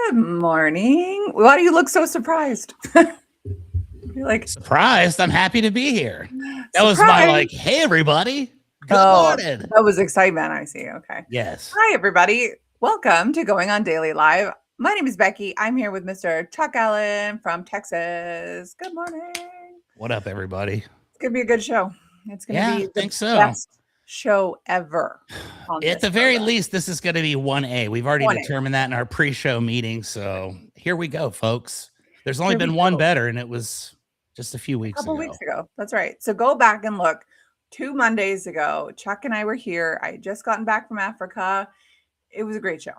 Good morning. Why do you look so surprised? You're like, Surprised. I'm happy to be here. That was my surprise. hey, everybody. Good Oh, morning. that was excitement. I see. Okay. Yes. Hi, everybody. Welcome to Going on Daily Live. My name is Becky. I'm here with Mr. Chuck Allen from Texas. Good morning. What up, everybody? It's going to be a good show. It's going to Yeah, be I the think so. best show ever on At this the very program. least, this is going to be 1A. We've already 1A. determined that in our pre show meeting. So here we go, folks. There's only Here we been one go. better, and it was just a few A weeks couple ago. weeks ago. That's right. So go back and look. 2 Mondays ago, Chuck and I were here. I had just gotten back from Africa. It was a great show.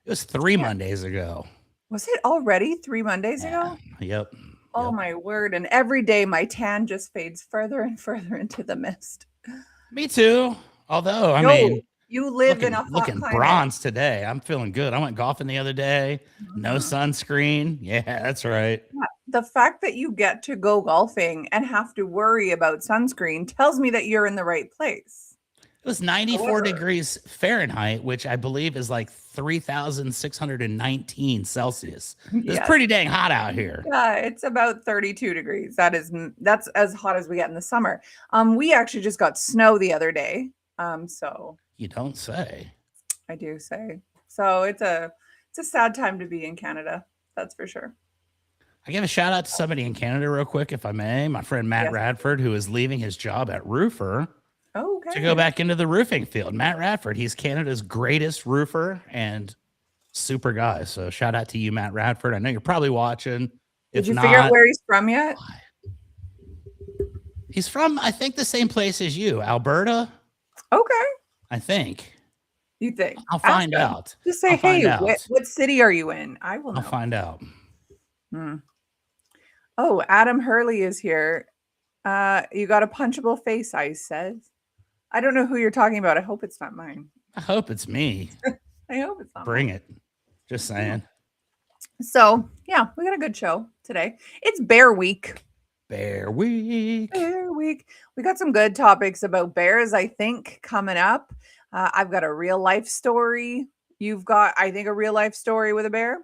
It was 3 Yeah. Mondays ago. Was it already 3 Mondays Yeah. ago? Yep. Oh my word. And every day my tan just fades further and further into the mist. Me too. Although, I No, mean, you live in a hot looking climate. bronze today. I'm feeling good. I went golfing the other day. No sunscreen. Yeah, that's right. Yeah. The fact that you get to go golfing and have to worry about sunscreen tells me that you're in the right place. It was 94 However, degrees Fahrenheit, which I believe is like 3,619 Celsius. It's yes. pretty dang hot out here. Yeah, it's about 32 degrees. That's as hot as we get in the summer. We actually just got snow the other day. So You don't say. I do say. So it's a sad time to be in Canada. That's for sure. I give a shout out to somebody in Canada real quick, if I may. My friend Matt Yes. Radford, who is leaving his job at Roofer Okay. to go back into the roofing field. Matt Radford, he's Canada's greatest roofer and super guy. So shout out to you, Matt Radford. I know you're probably watching. Did you figure out where he's from yet? He's from, I think, the same place as you, Alberta. Okay. I think. You think? I'll find out. Just say, I'll find hey, out. what city are you in? I will know. I'll find out. Oh, Adam Hurley is here. You got a punchable face, Ice says. I don't know who you're talking about. I hope it's not mine. I hope it's me. I hope it's not Bring mine. it. Just saying. So, yeah, we got a good show today. It's Bear Week. Bear Week. Bear Week. We got some good topics about bears, I think, coming up. I've got a real life story. You've got, I think, a real life story with a bear.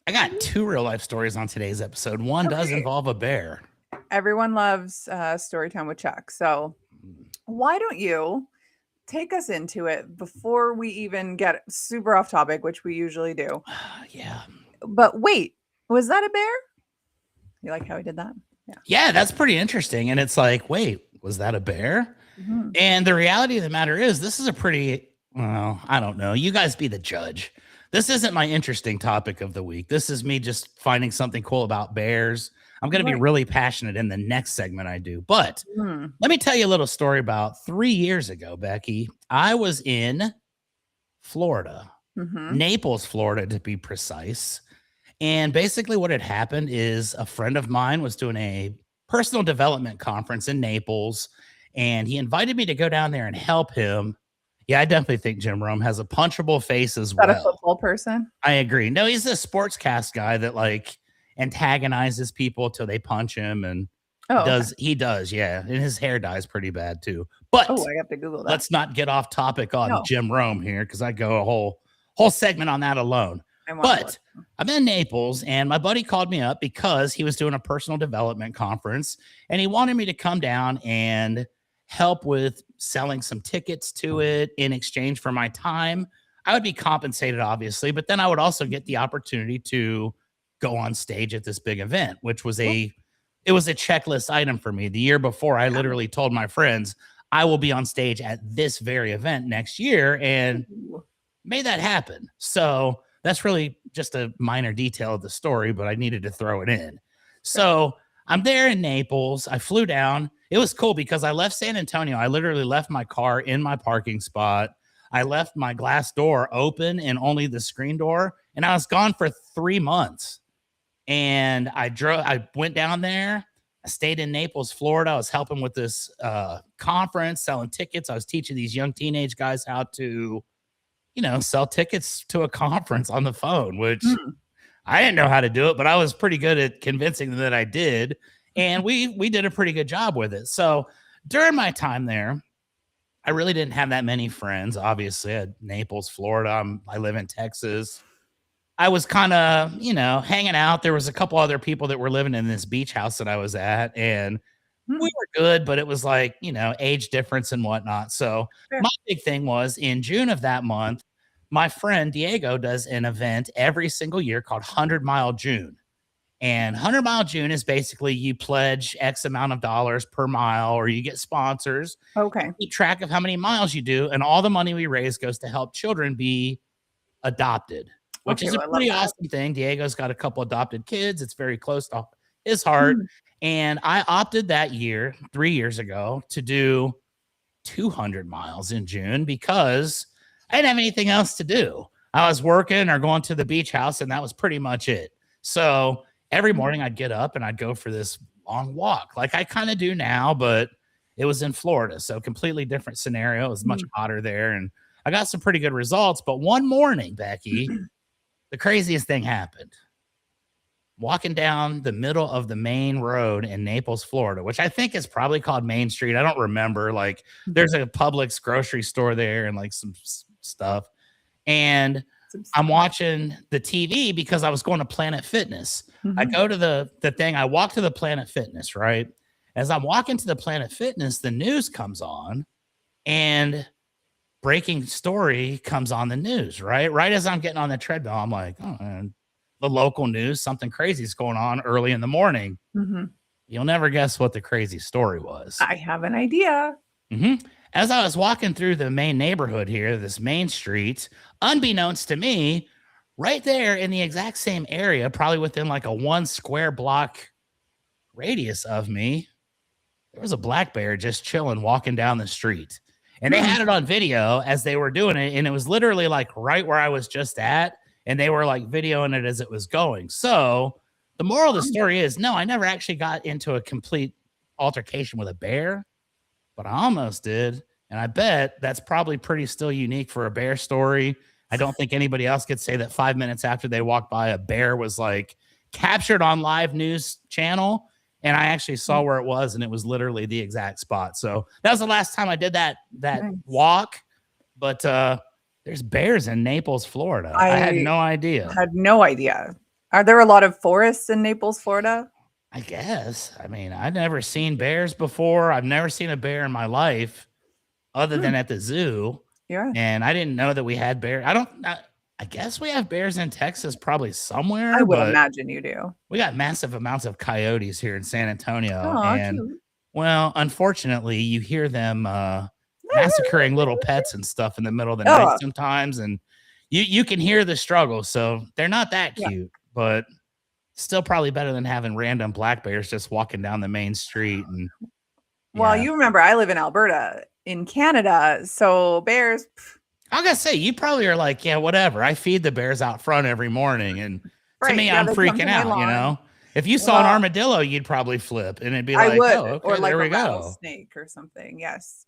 I got 2 real life stories on today's episode. One does involve a bear. Everyone loves story time with Chuck. So why don't you take us into it before we even get super off topic, which we usually do. Yeah. But wait, was that a bear? You like how I did that? Yeah, that's pretty interesting. And it's like, wait, was that a bear? Mm-hmm. And the reality of the matter is, this is a pretty, well, I don't know. You guys be the judge. This isn't my interesting topic of the week. This is me just finding something cool about bears. I'm going to be really passionate in the next segment I do. But let me tell you a little story about 3 years ago, Becky. I was in Florida, Naples, Florida, to be precise. And basically what had happened is a friend of mine was doing a personal development conference in Naples, and he invited me to go down there and help him. Yeah, I definitely think Jim Rome has a punchable face as well. Is that a football person? I agree. No, he's a sportscast guy that like antagonizes people till they punch him, and he does, yeah. And his hair dye's pretty bad too. But I have to Google that. Let's not get off topic on Jim Rome here, because I go a whole segment on that alone. But I'm in Naples, and my buddy called me up because he was doing a personal development conference, and he wanted me to come down and help with selling some tickets to it in exchange for my time. I would be compensated, obviously, but then I would also get the opportunity to go on stage at this big event, which was it was a checklist item for me. The year before, I literally told my friends, I will be on stage at this very event next year, and made that happen. So that's really just a minor detail of the story, but I needed to throw it in. So I'm there in Naples. I flew down. It was cool because I left San Antonio. I literally left my car in my parking spot. I left my glass door open and only the screen door, and I was gone for 3 months. And I went down there. I stayed in Naples, Florida. I was helping with this conference, selling tickets. I was teaching these young teenage guys how to, sell tickets to a conference on the phone, which I didn't know how to do it, but I was pretty good at convincing them that I did. And we did a pretty good job with it. So during my time there, I really didn't have that many friends. Obviously, at Naples, Florida. I live in Texas. I was kind of, hanging out. There was a couple other people that were living in this beach house that I was at, and we were good, but it was like, age difference and whatnot. So my big thing was in June of that month, my friend Diego does an event every single year called 100 Mile June. And 100 Mile June is basically you pledge X amount of dollars per mile, or you get sponsors. Okay. Keep track of how many miles you do, and all the money we raise goes to help children be adopted, which is a pretty awesome thing. Diego's got a couple adopted kids. It's very close to his heart. And I opted that year, 3 years ago, to do 200 miles in June because I didn't have anything else to do. I was working or going to the beach house, and that was pretty much it. So every morning I'd get up and I'd go for this long walk like I kind of do now, but it was in Florida. So completely different scenario. It was much hotter there, and I got some pretty good results. But one morning, Becky, the craziest thing happened. Walking down the middle of the main road in Naples, Florida, which I think is probably called Main Street. I don't remember. Like, there's a Publix grocery store there and like some stuff. And I'm watching the TV because I was going to Planet Fitness. I go to the thing. I walk to the Planet Fitness, right? As I'm walking to the Planet Fitness, the news comes on, and breaking story comes on the news, right? Right as I'm getting on the treadmill, I'm like, oh, man, the local news, something crazy is going on early in the morning. You'll never guess what the crazy story was. I have an idea. As I was walking through the main neighborhood here, this main street, unbeknownst to me, right there in the exact same area, probably within like a 1 square block radius of me, there was a black bear just chilling, walking down the street. And they had it on video as they were doing it. And it was literally like right where I was just at. And they were like videoing it as it was going. So the moral of the story is, no, I never actually got into a complete altercation with a bear, but I almost did. And I bet that's probably pretty still unique for a bear story. I don't think anybody else could say that 5 minutes after they walked by, a bear was like captured on live news channel. And I actually saw where it was, and it was literally the exact spot. So that was the last time I did that walk. But there's bears in Naples, Florida. I had no idea. Are there a lot of forests in Naples, Florida? I guess. I mean, I've never seen bears before. I've never seen a bear in my life other than at the zoo. Yeah. And I didn't know that we had bears. I guess we have bears in Texas probably somewhere. I would imagine you do. We got massive amounts of coyotes here in San Antonio. Oh, cute. Well, unfortunately, you hear them massacring little pets and stuff in the middle of the night sometimes. And you can hear the struggle. So they're not that cute, but still probably better than having random black bears just walking down the main street. And well, you remember I live in Alberta in Canada. So bears... I gotta say, you probably are like, yeah, whatever. I feed the bears out front every morning. And to me, I'm freaking out, If you saw an armadillo, you'd probably flip. And it'd be like, oh, okay, or like there we a go. Rattlesnake or something, yes.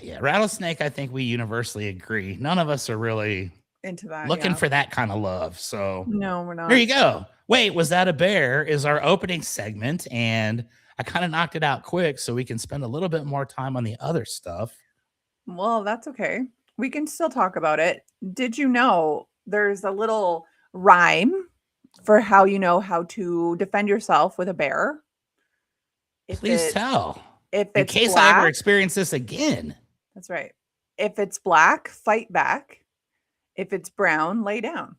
Yeah, rattlesnake, I think we universally agree. None of us are really into that, looking for that kind of love. So no, we're not. There you go. Wait, was that a bear? Is our opening segment. And I kind of knocked it out quick so we can spend a little bit more time on the other stuff. Well, that's okay. We can still talk about it. Did you know there's a little rhyme for how you know how to defend yourself with a bear? Please tell. In case I ever experience this again. That's right. If it's black, fight back. If it's brown, lay down.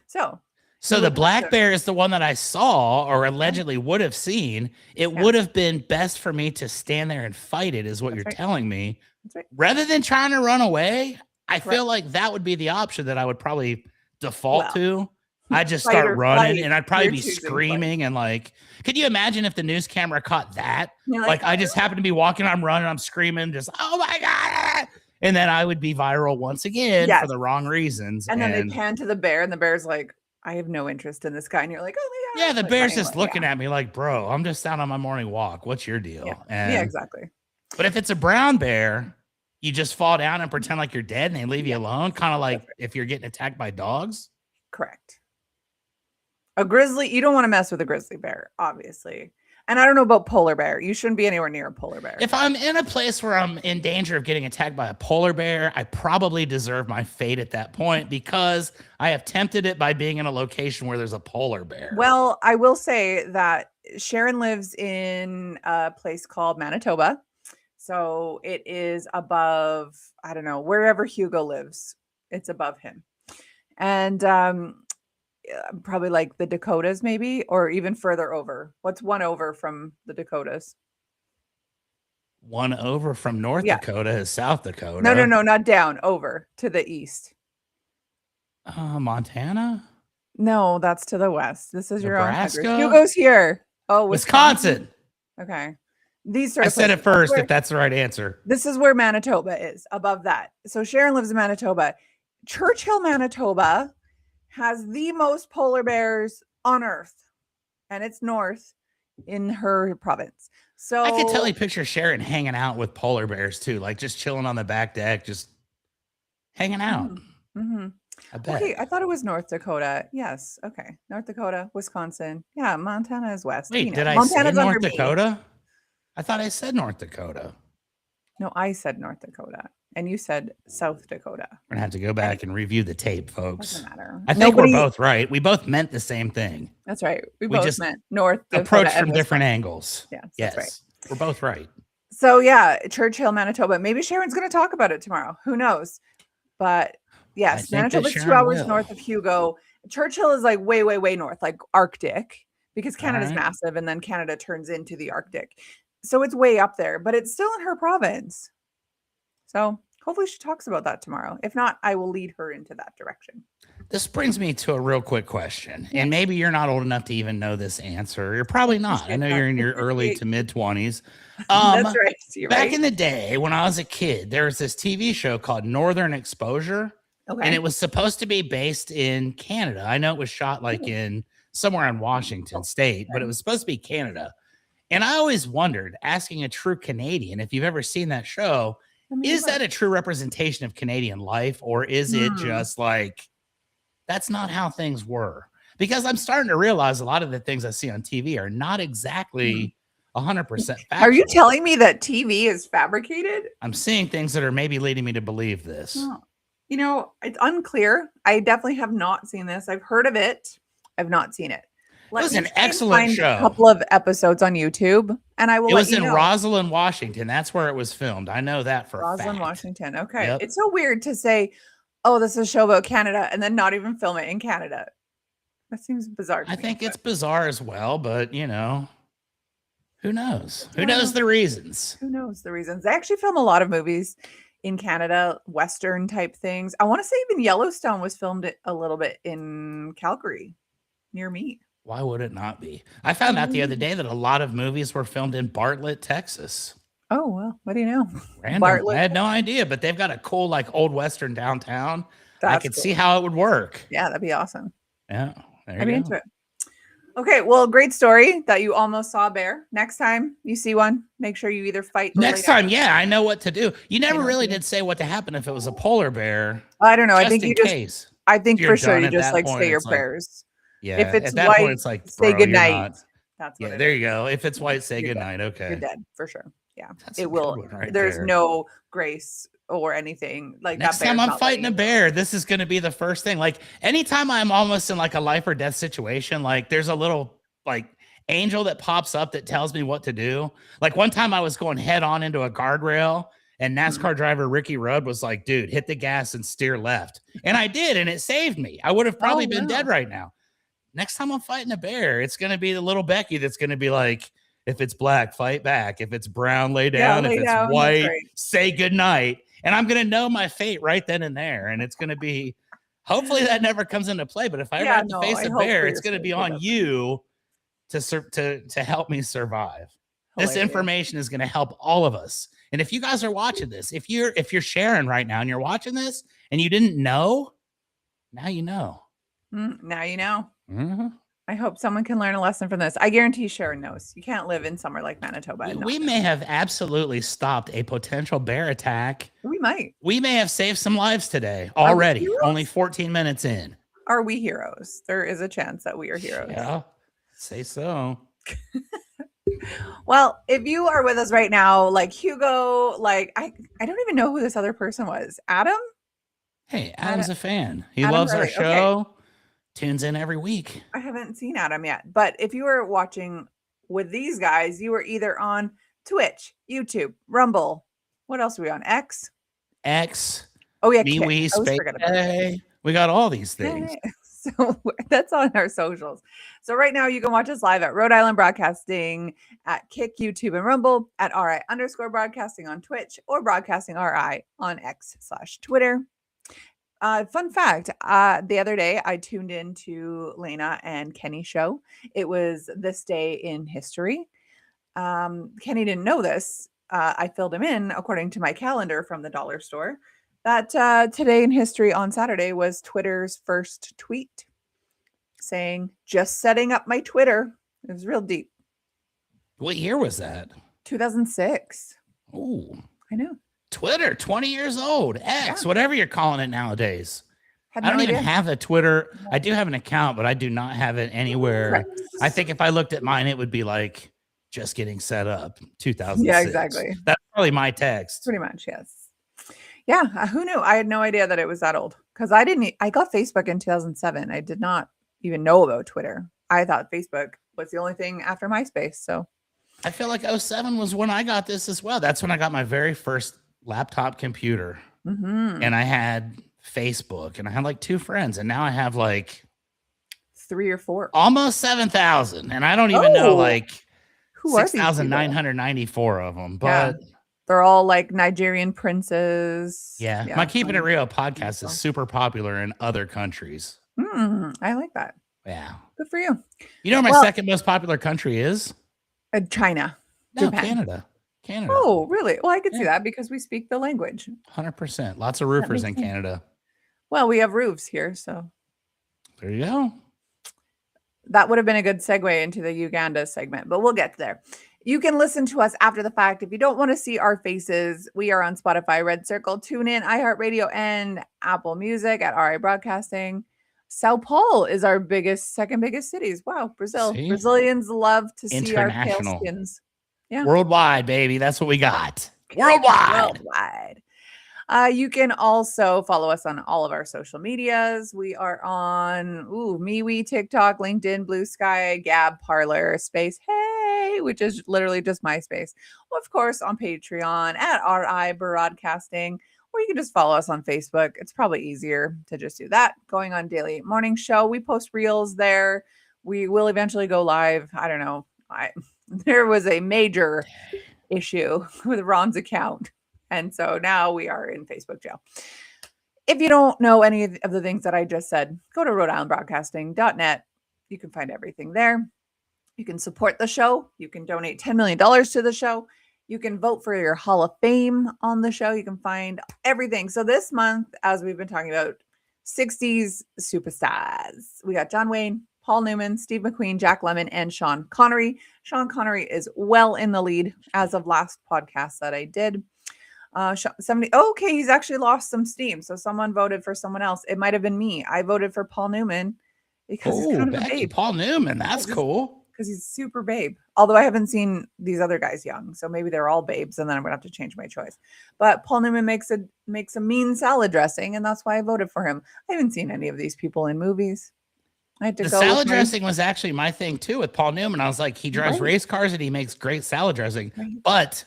So the black bear is the one that I saw or allegedly would have seen. It would have been best for me to stand there and fight it, is what you're telling me. That's right. Rather than trying to run away, I feel like that would be the option that I would probably default to. I'd just start running and I'd probably be screaming and like, could you imagine if the news camera caught that? Like I just happen to be walking, I'm running, I'm screaming, just, oh my God. And then I would be viral once again for the wrong reasons. And then they pan to the bear and the bear's like, I have no interest in this guy. And you're like, oh my God. Yeah, the bear's just looking at me like, bro, I'm just out on my morning walk. What's your deal? Yeah, exactly. But if it's a brown bear, you just fall down and pretend like you're dead and they leave you alone. Kind of like if you're getting attacked by dogs. Correct. A grizzly, you don't want to mess with a grizzly bear, obviously. And I don't know about polar bear. You shouldn't be anywhere near a polar bear. If I'm in a place where I'm in danger of getting attacked by a polar bear, I probably deserve my fate at that point because I have tempted it by being in a location where there's a polar bear. Well, I will say that Sharon lives in a place called Manitoba. So it is above, I don't know, wherever Hugo lives, it's above him. And probably like the Dakotas, maybe, or even further over. What's one over from the Dakotas? One over from North Dakota is South Dakota. No, not down, over to the east. Montana? No, that's to the west. This is Nebraska? Your own country. Hugo's here. Oh, Wisconsin. Okay. These sort of said it first, if that's the right answer. This is where Manitoba is, above that. So Sharon lives in Manitoba. Churchill, Manitoba has the most polar bears on Earth, and it's north in her province. So I could totally picture Sharon hanging out with polar bears too, like just chilling on the back deck, just hanging out. Mm-hmm. I bet. Okay, I thought it was North Dakota. Yes. Okay. North Dakota, Wisconsin. Yeah, Montana is west. Wait, did I say North Dakota? I thought I said North Dakota. No, I said North Dakota. And you said South Dakota. We're gonna have to go back and review the tape, folks. Doesn't matter. I think we're both right. We both meant the same thing. That's right. We both just meant North Dakota. Approach from different angles. Yeah, yes, that's right. We're both right. So yeah, Churchill, Manitoba. Maybe Sharon's going to talk about it tomorrow. Who knows? But yes, Manitoba's 2 hours north of Hugo. Churchill is like way, way, way north, like Arctic, because Canada's massive, and then Canada turns into the Arctic. So it's way up there, but it's still in her province. So hopefully she talks about that tomorrow. If not, I will lead her into that direction. This brings me to a real quick question. And maybe you're not old enough to even know this answer. You're probably not. I know you're in your early to mid 20s. That's right. Back in the day when I was a kid, there was this TV show called Northern Exposure. Okay. And it was supposed to be based in Canada. I know it was shot like in somewhere in Washington State, but it was supposed to be Canada. And I always wondered, asking a true Canadian, if you've ever seen that show, is that a true representation of Canadian life, or is it just like, that's not how things were? Because I'm starting to realize a lot of the things I see on TV are not exactly 100% factual. Are you telling me that TV is fabricated? I'm seeing things that are maybe leading me to believe this. You know, it's unclear. I definitely have not seen this. I've heard of it. I've not seen it. It was an excellent show. A couple of episodes on YouTube, and I will. It was in Roslyn, Washington. That's where it was filmed. I know that for Roslyn, Washington. Okay, it's so weird to say, "Oh, this is a show about Canada," and then not even film it in Canada. That seems bizarre. I think it's bizarre as well, but you know, who knows? Who knows the reasons? Who knows the reasons? They actually film a lot of movies in Canada, Western type things. I want to say even Yellowstone was filmed a little bit in Calgary, near me. Why would it not be? I found out the other day that a lot of movies were filmed in Bartlett, Texas. Oh, well, what do you know? Random. Bartlett. I had no idea, but they've got a cool, like, old Western downtown. I could see how it would work. Yeah, that'd be awesome. Yeah, I'd be into it. Okay, well, great story that you almost saw a bear. Next time you see one, make sure you either fight. Next time, yeah, I know what to do. You never really did say what to happen if it was a polar bear. I don't know. I think you just. I think for sure you just like say your prayers. Yeah, if it's at that white, point, it's like, say good night. That's what there you go. If it's white, say good night. Okay. You're dead for sure. Yeah. It will. There's no grace or anything like that. Next time I'm fighting a bear, this is going to be the first thing. Like anytime I'm almost in like a life or death situation, like there's a little like angel that pops up that tells me what to do. Like one time I was going head on into a guardrail. And NASCAR driver Ricky Rudd was like, dude, hit the gas and steer left. And I did, and it saved me. I would have probably been dead right now. Next time I'm fighting a bear, it's going to be the little Becky that's going to be like, if it's black, fight back. If it's brown, lay down. If it's white, say good night. And I'm going to know my fate right then and there. And it's going to be, hopefully that never comes into play. But if I ever have to face a bear, it's going to be on you to help me survive. This information is going to help all of us. And if you guys are watching this, if you're Sharon right now and you're watching this and you didn't know, now you know. Now you know. Mm-hmm. I hope someone can learn a lesson from this. I guarantee Sharon knows. You can't live in somewhere like Manitoba. We may have absolutely stopped a potential bear attack. We might. We may have saved some lives today already. Only 14 minutes in. Are we heroes? There is a chance that we are heroes. Yeah, say so. Well, if you are with us right now, like Hugo, like I don't even know who this other person was. Adam? Hey, Adam's a fan. He Adam loves our Hurley. show. Okay. Tunes in every week. I haven't seen Adam yet, but if you were watching with these guys, you were either on Twitch, YouTube, Rumble. What else are we on? X. Oh yeah, Kick. MeWe, Space. We got all these things. So that's on our socials. So right now you can watch us live at Rhode Island Broadcasting, at Kick, YouTube, and Rumble, at RI_broadcasting on Twitch, or Broadcasting RI on X/Twitter. Fun fact, the other day I tuned into Lena and Kenny's show. It was This Day in History. Kenny didn't know this. I filled him in according to my calendar from the dollar store that today in history on Saturday was Twitter's first tweet saying, just setting up my Twitter. It was real deep. What year was that? 2006. Oh, I know. Twitter, 20 years old. X, whatever you're calling it nowadays. I don't even have a Twitter. I do have an account, but I do not have it anywhere. Right. I think if I looked at mine, it would be like just getting set up. 2006. Yeah, exactly. That's probably my text. Pretty much, yes. Yeah, who knew? I had no idea that it was that old because I got Facebook in 2007. I did not even know about Twitter. I thought Facebook was the only thing after MySpace. So I feel like 07 was when I got this as well. That's when I got my very first laptop computer. And I had Facebook and I had like 2 friends. And now I have like 3 or 4. Almost 7,000. And I don't even know like 6,994 of them. But they're all like Nigerian princes. Yeah. My Keeping It Real podcast is super popular in other countries. I like that. Yeah. Good for you. You know what my second most popular country is? China. No, Japan. Canada. Oh, really? Well, I could see that because we speak the language. 100%. Lots of roofers in Canada. Well, we have roofs here, so. There you go. That would have been a good segue into the Uganda segment, but we'll get there. You can listen to us after the fact. If you don't want to see our faces, we are on Spotify, Red Circle, TuneIn, iHeartRadio, and Apple Music at RI Broadcasting. Sao Paulo is our second biggest cities. Wow, Brazil. See? Brazilians love to see our pale skins. Yeah. Worldwide, baby. That's what we got. Worldwide. You can also follow us on all of our social medias. We are on MeWe, TikTok, LinkedIn, Blue Sky, Gab, Parler, Space, which is literally just MySpace. Well, of course, on Patreon at RI Broadcasting, or you can just follow us on Facebook. It's probably easier to just do that. Going on Daily Morning Show, we post reels there. We will eventually go live. I don't know. There was a major issue with Ron's account. And so now we are in Facebook jail. If you don't know any of the things that I just said, go to RhodeIslandBroadcasting.net. You can find everything there. You can support the show. You can donate $10 million to the show. You can vote for your Hall of Fame on the show. You can find everything. So this month, as we've been talking about, 60s superstars. We got John Wayne, Paul Newman, Steve McQueen, Jack Lemmon, and Sean Connery. Sean Connery is well in the lead as of last podcast that I did. Okay, he's actually lost some steam. So someone voted for someone else. It might have been me. I voted for Paul Newman because he's kind of a babe. Paul Newman, that's cool. Because he's super babe. Although I haven't seen these other guys young, so maybe they're all babes, and then I'm gonna have to change my choice. But Paul Newman makes a mean salad dressing, and that's why I voted for him. I haven't seen any of these people in movies. I had to go. Salad dressing was actually my thing too with Paul Newman. I was like, he drives race cars and he makes great salad dressing. But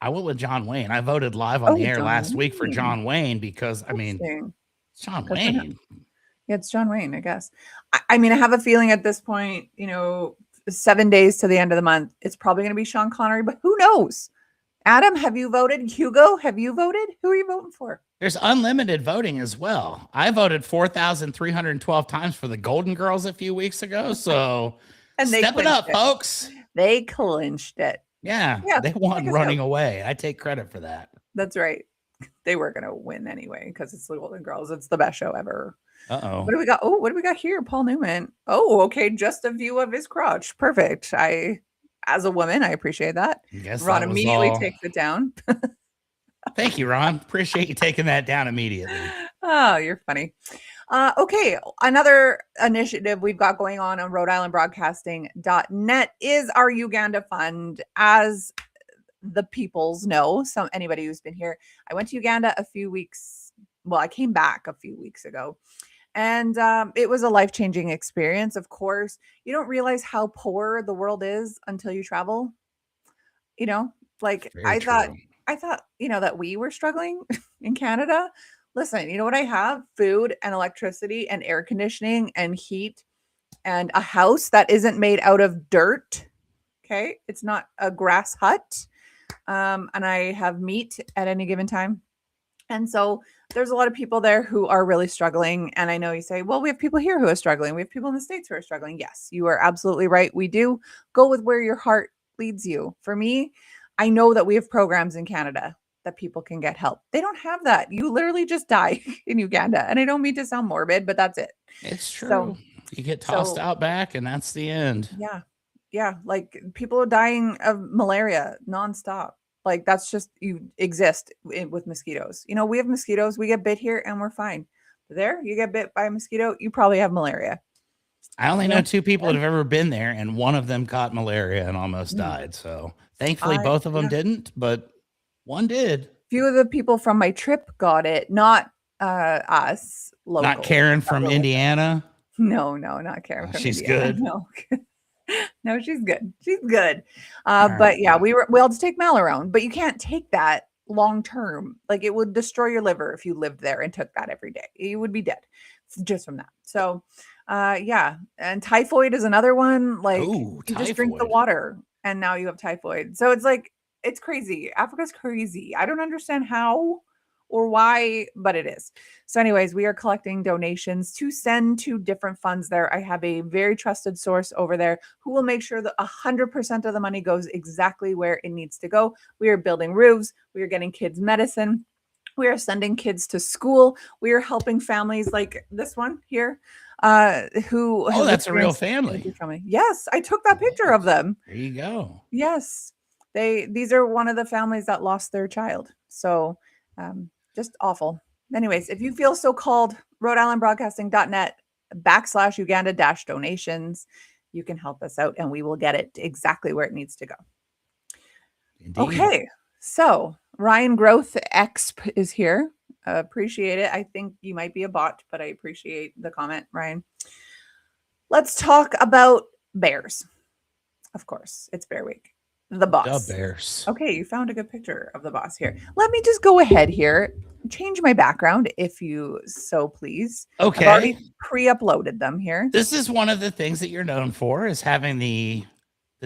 I went with John Wayne. I voted live on the air last week for John Wayne because it's John Wayne. Yeah, it's John Wayne, I guess. I mean, I have a feeling at this point, 7 days to the end of the month, it's probably going to be Sean Connery, but who knows? Adam, have you voted? Hugo, have you voted? Who are you voting for? There's unlimited voting as well. I voted 4,312 times for the Golden Girls a few weeks ago. So step it up, folks. They clinched it. Yeah, they won Running Away. I take credit for that. That's right. They were going to win anyway because it's the Golden Girls. It's the best show ever. Uh-oh. What do we got? Oh, what do we got here? Paul Newman. Oh, okay. Just a view of his crotch. Perfect. As a woman, I appreciate that. Ron immediately takes it down. Thank you, Ron. Appreciate you taking that down immediately. Oh, you're funny. Okay, another initiative we've got going on Rhode Island Broadcasting.net is our Uganda Fund. As the peoples know, anybody who's been here, I went to Uganda I came back a few weeks ago, and it was a life-changing experience. Of course, you don't realize how poor the world is until you travel. Like I thought, that we were struggling in Canada. Listen, you know what I have? Food and electricity and air conditioning and heat and a house that isn't made out of dirt. Okay. It's not a grass hut. And I have meat at any given time. And so there's a lot of people there who are really struggling. And I know you say, well, we have people here who are struggling. We have people in the States who are struggling. Yes, you are absolutely right. We do. Go with where your heart leads you. For me, I know that we have programs in Canada that people can get help. They don't have that. You literally just die in Uganda. And I don't mean to sound morbid, but that's it. It's true. So, you get tossed out back and that's the end. Yeah. Yeah. Like people are dying of malaria nonstop. Like that's just, you exist with mosquitoes. We have mosquitoes. We get bit here and we're fine. There, you get bit by a mosquito, you probably have malaria. I only know 2 people that have ever been there, and one of them caught malaria and almost died. So thankfully, both of them didn't, but one did. Few of the people from my trip got it, not us. Local. Not Karen from Indiana. No, not Karen. From she's Indiana. good. No, she's good. She's good. But yeah, we all to take Malarone, but you can't take that long term. Like it would destroy your liver if you lived there and took that every day. You would be dead just from that. So yeah. And typhoid is another one. Like you just drink the water and now you have typhoid. So it's like, it's crazy. Africa's crazy. I don't understand how or why, but it is. So anyways, we are collecting donations to send to different funds there. I have a very trusted source over there who will make sure that 100% of the money goes exactly where it needs to go. We are building roofs. We are getting kids medicine. We are sending kids to school. We are helping families like this one here. Who that's a real family. Yes, I took that picture of them. There you go. Yes, these are one of the families that lost their child. So just awful. Anyways, if you feel so called, Rhode Island Broadcasting.net /Uganda-donations, you can help us out and we will get it exactly where it needs to go. Indeed. Okay, so Ryan Growth Exp is here. Appreciate it. I think you might be a bot, but I appreciate the comment, Ryan. Let's talk about bears. Of course, it's Bear Week. The boss. The bears. Okay, you found a good picture of the boss here. Let me just go ahead here, change my background if you so please. Okay. I've already pre-uploaded them here. This is one of the things that you're known for, is having the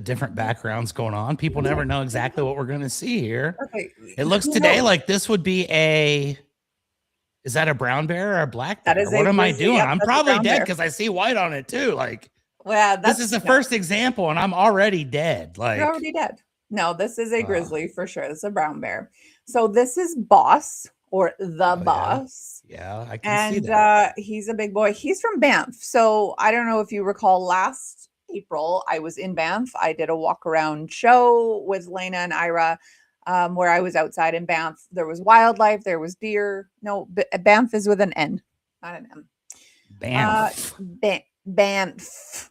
different backgrounds going on. People never know exactly what we're going to see here. Okay. It looks today like this would be is that a brown bear or a black bear? What am I doing? I'm probably dead because I see white on it too. Like, well, this is the first example, and I'm already dead. Like, you're already dead. No, this is a grizzly for sure. This is a brown bear. So this is Boss or the Boss. Yeah, I can see that. And he's a big boy. He's from Banff. So I don't know if you recall last April, I was in Banff. I did a walk around show with Lena and Ira, where I was outside in Banff. There was wildlife. There was deer. No, Banff is with an N, not an M. Banff. Banff.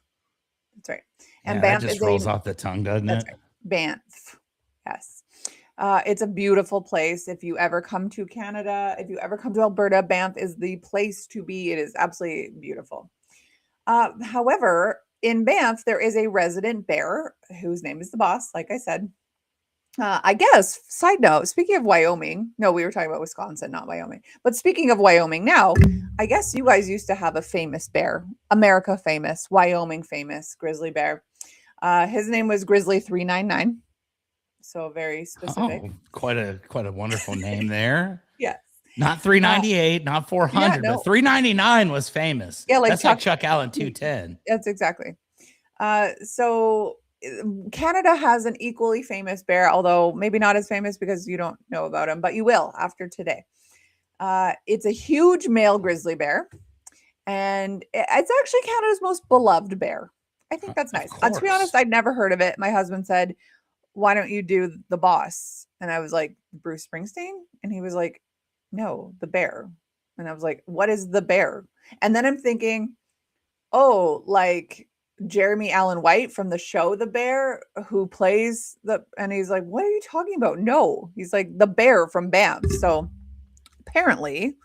That's right. And Banff just rolls off the tongue, doesn't it? Right. Banff. Yes. It's a beautiful place. If you ever come to Canada, if you ever come to Alberta, Banff is the place to be. It is absolutely beautiful. However, in Banff, there is a resident bear whose name is the Boss, like I said. I guess, side note, speaking of Wyoming, no, we were talking about Wisconsin, not Wyoming. But speaking of Wyoming now, I guess you guys used to have a famous bear, America famous, Wyoming famous grizzly bear. His name was Grizzly 399. So very specific. Oh, quite a wonderful name there. Yes. Not 398, not 400, but 399 was famous. Yeah, like that's Chuck Allen 210. That's exactly. So Canada has an equally famous bear, although maybe not as famous because you don't know about him, but you will after today. It's a huge male grizzly bear, and it's actually Canada's most beloved bear. I think that's nice. To be honest, I'd never heard of it. My husband said, "Why don't you do the Boss?" And I was like, "Bruce Springsteen?" And he was like, "No, the bear." And I was like, what is the bear? And then I'm thinking, oh, like Jeremy Allen White from the show The Bear, who plays and he's like, what are you talking about? No, he's like the bear from Banff. So apparently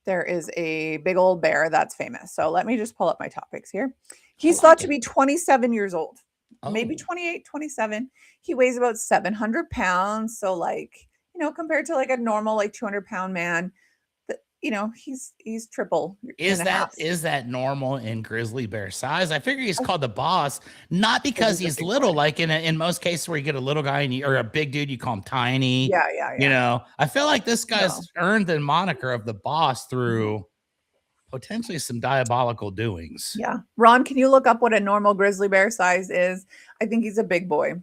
there is a big old bear that's famous. So let me just pull up my topics here. He's thought to be 27 years old, maybe 28, 27. He weighs about 700 pounds. So like, compared to like a normal, like 200-pound man, he's triple. Is that normal in grizzly bear size? I figure he's called the boss, not because he's little, like in most cases where you get a little guy or a big dude, you call him tiny. Yeah. I feel like this guy's earned the moniker of the boss through potentially some diabolical doings. Yeah. Ron, can you look up what a normal grizzly bear size is? I think he's a big boy.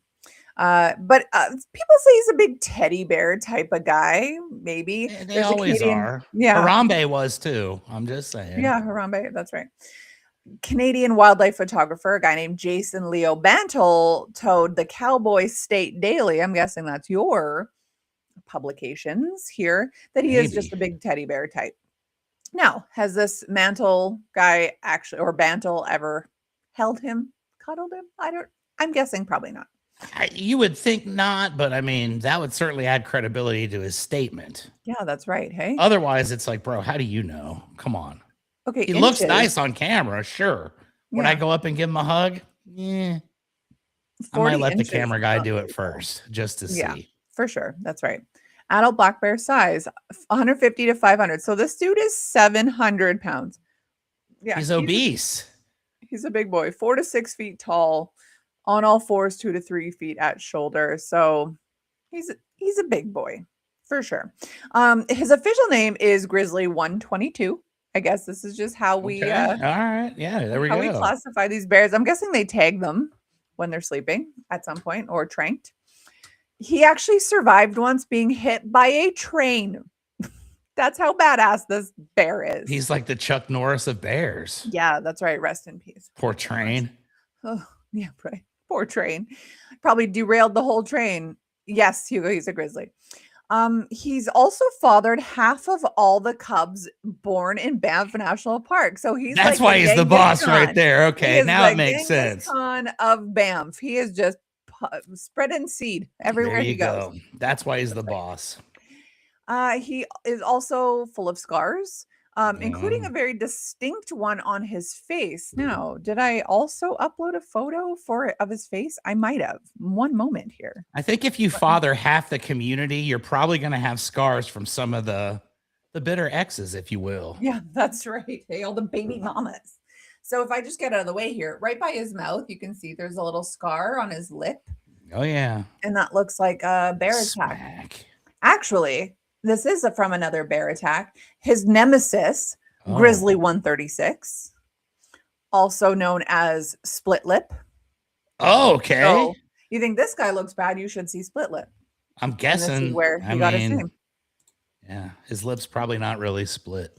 But people say he's a big teddy bear type of guy. Maybe they always are. Yeah, Harambe was too. I'm just saying. Yeah, Harambe. That's right. Canadian wildlife photographer, a guy named Jason Leo Bantle, told the Cowboy State Daily, I'm guessing that's your publications here, that he is just a big teddy bear type. Now, has this Mantle guy actually, or Bantle, ever held him, cuddled him? I'm guessing probably not. You would think not, but I mean, that would certainly add credibility to his statement. Yeah, that's right. Hey, otherwise, it's like, bro, how do you know? Come on. Okay, he looks nice on camera, sure. Would I go up and give him a hug? Yeah, I might let the camera guy do it first, just to see. Yeah, for sure. That's right. Adult black bear size 150 to 500. So this dude is 700 pounds. Yeah, he's obese. He's a big boy, 4 to 6 feet tall. On all fours, 2 to 3 feet at shoulder. So he's a big boy for sure. His official name is Grizzly 122. I guess this is just how we all right. Yeah, there we go. How we classify these bears. I'm guessing they tag them when they're sleeping at some point or tranked. He actually survived once being hit by a train. That's how badass this bear is. He's like the Chuck Norris of bears. Yeah, that's right. Rest in peace. Poor train. Oh, yeah, right. Poor train. Probably derailed the whole train. Yes, Hugo, he's a grizzly. He's also fathered half of all the cubs born in Banff National Park. So that's why he's the boss right there. Okay, now it makes sense. Of Banff. He is just spreading seed everywhere he goes. That's why he's the boss. He is also full of scars. Including a very distinct one on his face. Now, did I also upload a photo of his face? I might have. One moment here. I think if you father half the community, you're probably going to have scars from some of the bitter exes, if you will. Yeah, that's right. Hey, all the baby mamas. So if I just get out of the way here, right by his mouth, you can see there's a little scar on his lip. Oh, yeah. And that looks like a bear attack. Actually, this is from another bear attack. His nemesis, Grizzly 136, also known as Split Lip. Oh, okay. So you think this guy looks bad? You should see Split Lip. I'm guessing where he got his name. Yeah, his lip's probably not really split.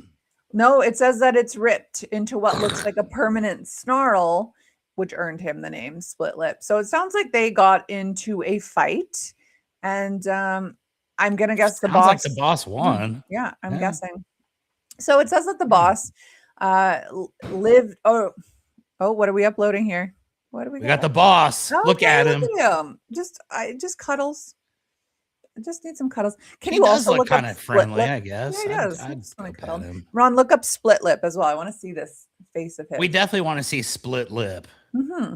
No, it says that it's ripped into what looks like a permanent snarl, which earned him the name Split Lip. So it sounds like they got into a fight, and I'm going to guess the boss. Like the boss won. Yeah, I'm guessing. So it says that the boss lived. Oh, what are we uploading here? What do we got? The boss. Okay, look at him. Just cuddles. I just need some cuddles. Can he you also look kind of friendly, I guess. Yeah, he does. Ron, look up Split Lip as well. I want to see this face of him. We definitely want to see Split Lip. Mm-hmm.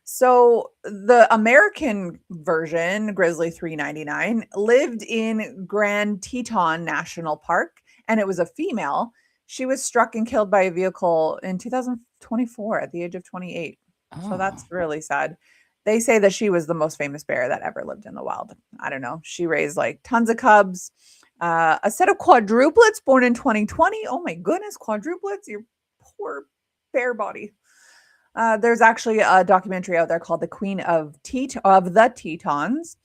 So the American version, Grizzly 399, lived in Grand Teton National Park, and it was a female. She was struck and killed by a vehicle in 2024 at the age of 28. Oh. So that's really sad. They say that she was the most famous bear that ever lived in the wild. I don't know. She raised like tons of cubs. A set of quadruplets born in 2020. Oh my goodness, quadruplets! Your poor bear body. There's actually a documentary out there called The Queen of the Tetons,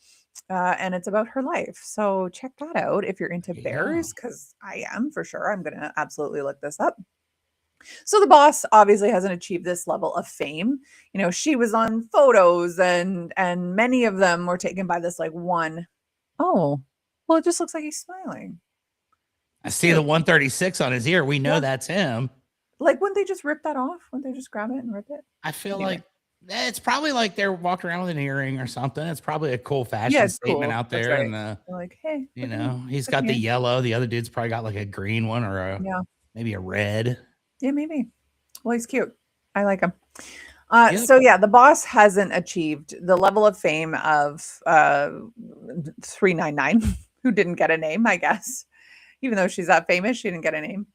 and it's about her life. So check that out if you're into bears, because I am for sure. I'm going to absolutely look this up. So the boss obviously hasn't achieved this level of fame. You know, she was on photos and many of them were taken by this like one. Oh, well, it just looks like he's smiling. I see the 136 on his ear. We know that's him. Like, wouldn't they just rip that off? Wouldn't they just grab it and rip it? I feel like it's probably like they're walking around with an earring or something. It's probably a cool fashion statement out there. Right. And they're like, hey, you know, he's got the yellow. The other dude's probably got like a green one or maybe a red. Yeah, maybe. Well, he's cute. I like him. So yeah, the boss hasn't achieved the level of fame of 399, who didn't get a name, I guess. Even though she's that famous, she didn't get a name.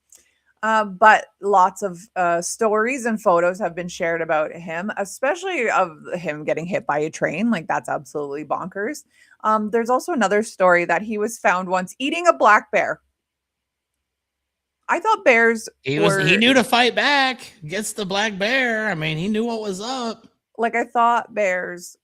But lots of stories and photos have been shared about him, especially of him getting hit by a train. Like, that's absolutely bonkers. There's also another story that he was found once eating a black bear. I thought bears he knew to fight back against the black bear. I mean, he knew what was up. Like, I thought bears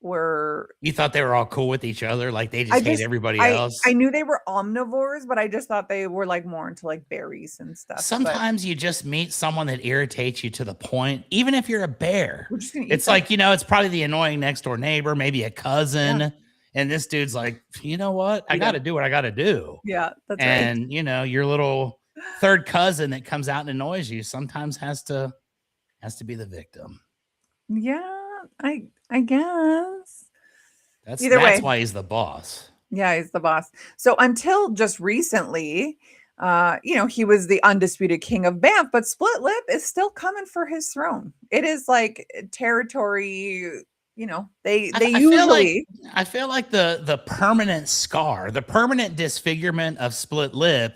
were... You thought they were all cool with each other? Like, they just hate everybody else? I knew they were omnivores, but I just thought they were like more into like berries and stuff. Sometimes you just meet someone that irritates you to the point, even if you're a bear. It's like, you know, it's probably the annoying next door neighbor, maybe a cousin. Yeah. And this dude's like, you know what? I got to do what I got to do. Yeah, that's right. And, you know, your little third cousin that comes out and annoys you sometimes has to be the victim. Yeah, I guess. That's why he's the boss. Yeah, he's the boss. So until just recently, you know, he was the undisputed king of Banff, but Split Lip is still coming for his throne. It is like territory, you know, I feel like the permanent scar, the permanent disfigurement of Split Lip,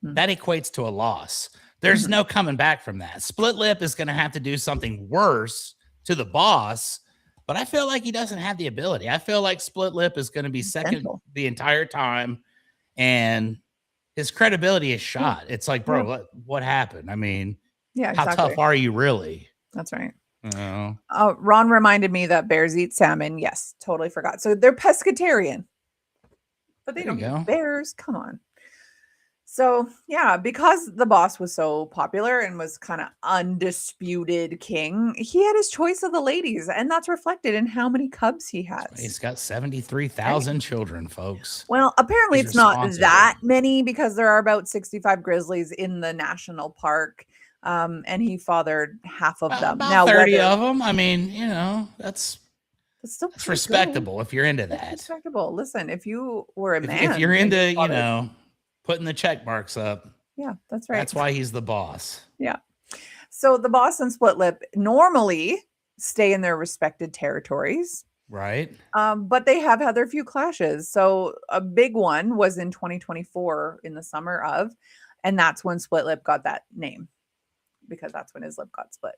that equates to a loss. There's no coming back from that. Split Lip is going to have to do something worse to the boss, but I feel like he doesn't have the ability. I feel like Split Lip is going to be second the entire time, and his credibility is shot. It's like, bro, what happened? I mean, how tough are you really? That's right. Ron reminded me that bears eat salmon. Yes, totally forgot. So they're pescatarian, but they don't eat bears. Come on. So yeah, because the boss was so popular and was kind of undisputed king, he had his choice of the ladies, and that's reflected in how many cubs he has. He's got 73,000 children, folks. Well, apparently it's not that many, because there are about 65 grizzlies in the national park. And he fathered half of them. About 30 of them. I mean, you know, that's respectable if you're into that. That's respectable. Listen, if you were a man, if you're into, you know, putting the check marks up. Yeah, that's right. That's why he's the boss. Yeah. So the boss and Split Lip normally stay in their respected territories. Right. But they have had their few clashes. So a big one was in 2024 in the summer of, and that's when Split Lip got that name, because that's when his lip got split.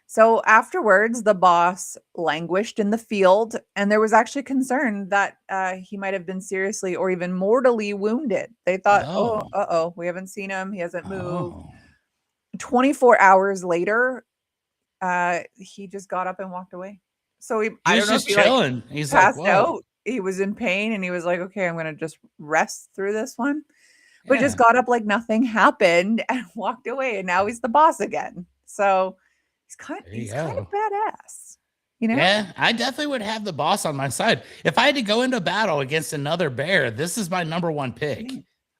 So afterwards, the boss languished in the field, and there was actually concern that he might have been seriously or even mortally wounded. They thought, we haven't seen him. He hasn't moved. 24 hours later, he just got up and walked away. So I don't know if he chilling. He's passed out. He was in pain, and he was like, okay, I'm going to just rest through this one. But just got up like nothing happened and walked away, and now he's the boss again. So he's kind of badass, you know? Yeah, I definitely would have the boss on my side. If I had to go into battle against another bear, this is my number one pick.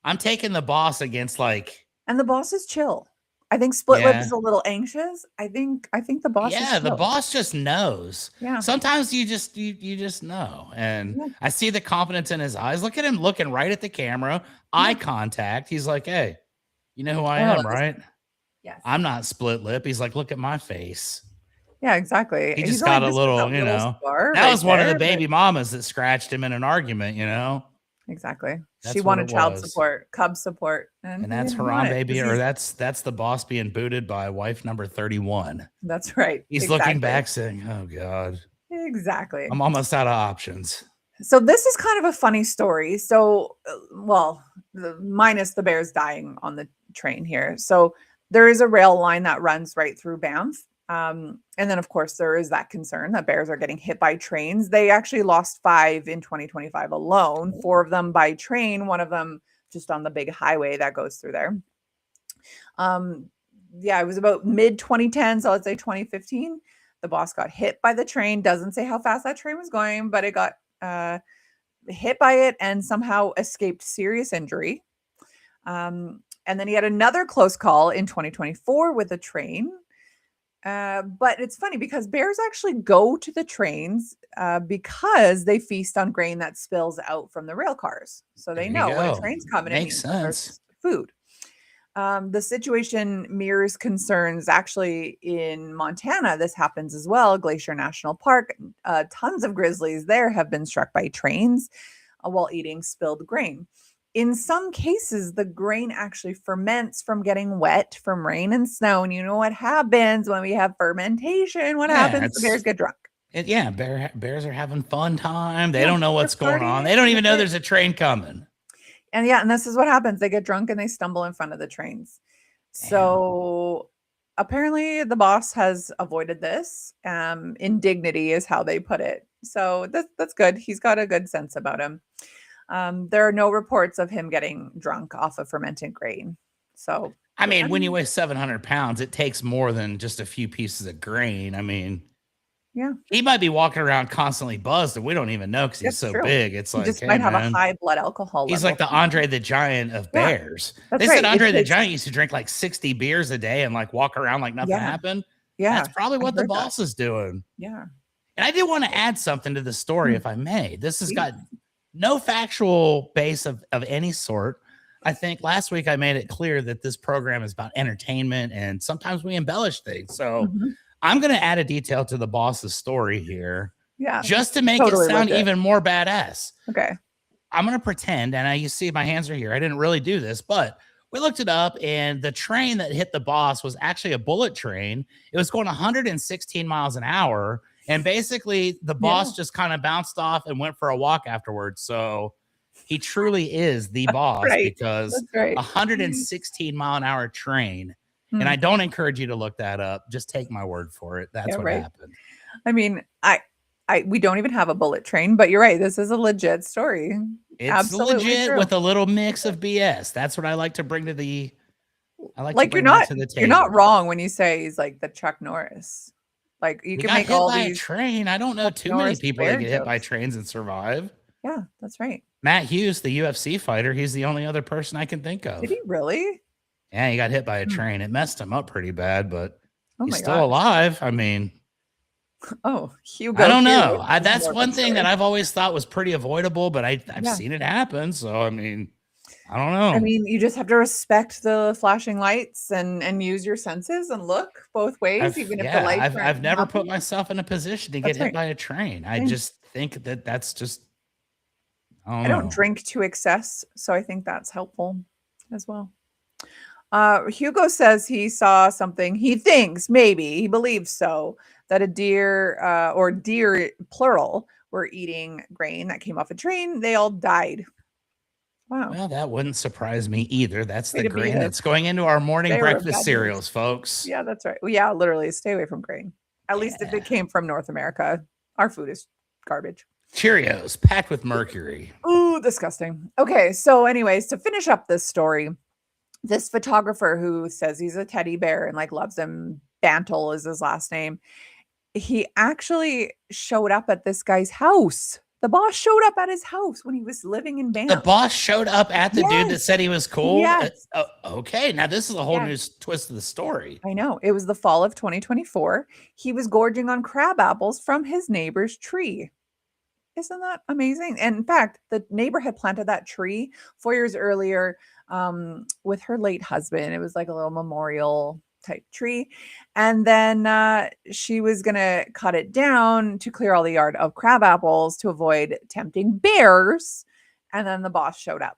I'm taking the boss against and the boss is chill. I think Split Lip is a little anxious. I think the boss is chill. The boss just knows. Yeah. Sometimes you just know. And I see the confidence in his eyes. Look at him looking right at the camera, eye contact. He's like, hey, you know who I am, right? Yes. I'm not Split Lip. He's like, look at my face. Yeah, exactly. He just got a little, you know, that was one of the baby mamas that scratched him in an argument, you know? Exactly. She wanted child support, cub support. And that's Haram baby, or that's the boss being booted by wife number 31. That's right. He's looking back saying, oh God. Exactly. I'm almost out of options. So this is kind of a funny story. So, minus the bears dying on the train here. So there is a rail line that runs right through Banff. And then, of course, there is that concern that bears are getting hit by trains. They actually lost 5 in 2025 alone, 4 of them by train, one of them just on the big highway that goes through there. It was about mid 2010, so let's say 2015. The boss got hit by the train. Doesn't say how fast that train was going, but it got hit by it and somehow escaped serious injury. And then he had another close call in 2024 with a train. But it's funny because bears actually go to the trains because they feast on grain that spills out from the rail cars. So they know when a train's coming, makes sense. Food. The situation mirrors concerns actually in Montana. This happens as well. Glacier National Park, tons of grizzlies there have been struck by trains while eating spilled grain. In some cases, the grain actually ferments from getting wet from rain and snow. And you know what happens when we have fermentation? What happens? The bears get drunk. Bears are having fun time. They don't know what's going on. They don't even know there's a train coming. And this is what happens. They get drunk and they stumble in front of the trains. Damn. So apparently the boss has avoided this. Indignity is how they put it. So that's good. He's got a good sense about him. There are no reports of him getting drunk off of fermented grain. So, I mean, when you weigh 700 pounds, it takes more than just a few pieces of grain. I mean, yeah, he might be walking around constantly buzzed and we don't even know because he's so big. It's like, just might have a high blood alcohol level. He's like the Andre the Giant of bears. They said Andre the Giant used to drink like 60 beers a day and like walk around like nothing happened. Yeah. That's probably what the boss is doing. Yeah. And I do want to add something to the story, if I may. This has got no factual base of any sort. I think last week I made it clear that this program is about entertainment and sometimes we embellish things. So I'm going to add a detail to the boss's story here. Yeah. Just to make it sound even more badass. Okay. I'm going to pretend, and you see my hands are here. I didn't really do this, but we looked it up and the train that hit the boss was actually a bullet train. It was going 116 miles an hour. And basically, the boss just kind of bounced off and went for a walk afterwards. So he truly is the boss because 116 mile an hour train. And I don't encourage you to look that up. Just take my word for it. That's what happened. I mean, we don't even have a bullet train, but you're right. This is a legit story. It's absolutely legit with a little mix of BS. That's what I like to bring to the. I like to bring that to the table. You're not wrong when you say he's like the Chuck Norris. Like you can make all these train. I don't know too many people that get hit by trains and survive. Yeah, that's right. Matt Hughes, the UFC fighter, he's the only other person I can think of. Did he really? Yeah, he got hit by a train. It messed him up pretty bad, but he's still alive. I mean, Hugo. I don't know. That's one thing that I've always thought was pretty avoidable, but I've seen it happen. So I mean, I don't know. I mean, you just have to respect the flashing lights and use your senses and look both ways, even if the lights. I've never put myself in a position to get hit by a train. I just think that's just. I don't drink to excess, so I think that's helpful as well. Hugo says he saw something. He thinks he believes so that a deer or deer plural were eating grain that came off a train. They all died. Wow. Well, that wouldn't surprise me either. That's the grain that's going into our morning breakfast cereals, folks. Yeah, that's right. Well, yeah, literally stay away from grain. At least if it came from North America. Our food is garbage. Cheerios packed with mercury. Ooh, disgusting. Okay, so anyways, to finish up this story, this photographer who says he's a teddy bear and like loves him, Bantle is his last name. He actually showed up at this guy's house. The boss showed up at his house when he was living in Banff. The boss showed up at the dude that said he was cool? Yes. Okay, now this is a whole new twist of the story. I know. It was the fall of 2024. He was gorging on crab apples from his neighbor's tree. Isn't that amazing? And in fact, the neighbor had planted that tree 4 years earlier with her late husband. It was like a little memorial type tree. And then she was going to cut it down to clear all the yard of crab apples to avoid tempting bears. And then the boss showed up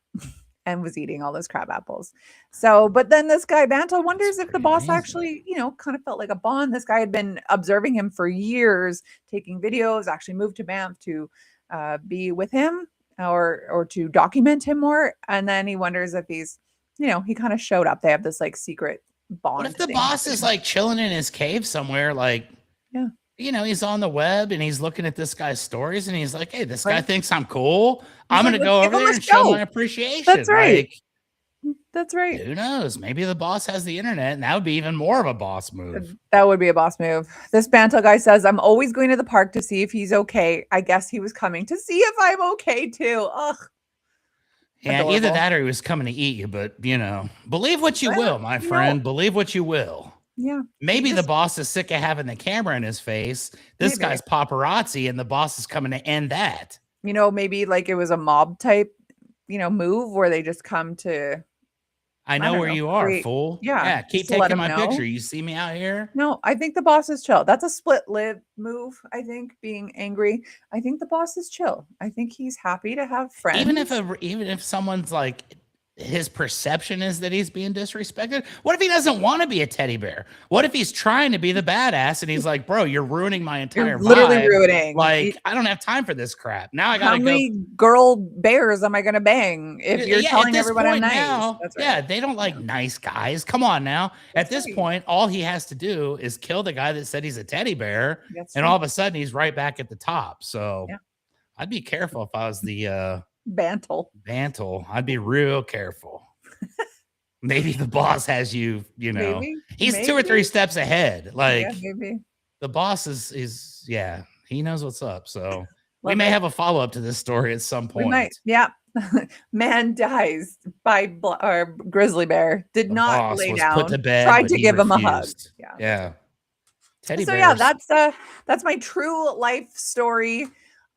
and was eating all those crab apples. So, but then this guy Bantle wonders if the boss actually, kind of felt like a bond. This guy had been observing him for years, taking videos, actually moved to Banff to be with him or to document him more. And then he wonders if he's, he kind of showed up. They have this like secret bond. What if the boss is like chilling in his cave somewhere? Like, he's on the web and he's looking at this guy's stories and he's like, hey, this guy thinks I'm cool. I'm going to go over there and show my appreciation. That's right. That's right. Who knows? Maybe the boss has the internet and that would be even more of a boss move. That would be a boss move. This Bantle guy says, I'm always going to the park to see if he's okay. I guess he was coming to see if I'm okay too. Ugh. Yeah, adorable. Either that or he was coming to eat you, but believe what you will, my friend. Believe what you will. Yeah. Maybe the boss is sick of having the camera in his face. This guy's paparazzi, and the boss is coming to end that. Maybe like it was a mob type, move where they just come to. I know where you are, fool. Yeah. Keep taking my picture. You see me out here? No, I think the boss is chill. That's a split lid move, I think, being angry. I think the boss is chill. I think he's happy to have friends. Even if someone's like, his perception is that he's being disrespected. What if he doesn't want to be a teddy bear? What if he's trying to be the badass and he's like, bro, you're ruining my entire literally vibe. Ruining. Like, I don't have time for this crap. Now I gotta How many girl bears am I gonna bang if you're telling everyone I'm nice? Now, that's right. Yeah, they don't like nice guys. Come on now. At this point, all he has to do is kill the guy that said he's a teddy bear, and all of a sudden he's right back at the top. So I'd be careful if I was the Bantle. I'd be real careful. Maybe the boss has you, he's 2 or 3 steps ahead. Like maybe the boss is he knows what's up. So we may have a follow-up to this story at some point. We might. Yeah. Man dies by grizzly bear. Did not lay down. Put to bed, tried to give him a hug. Yeah. Teddy bears. That's my true life story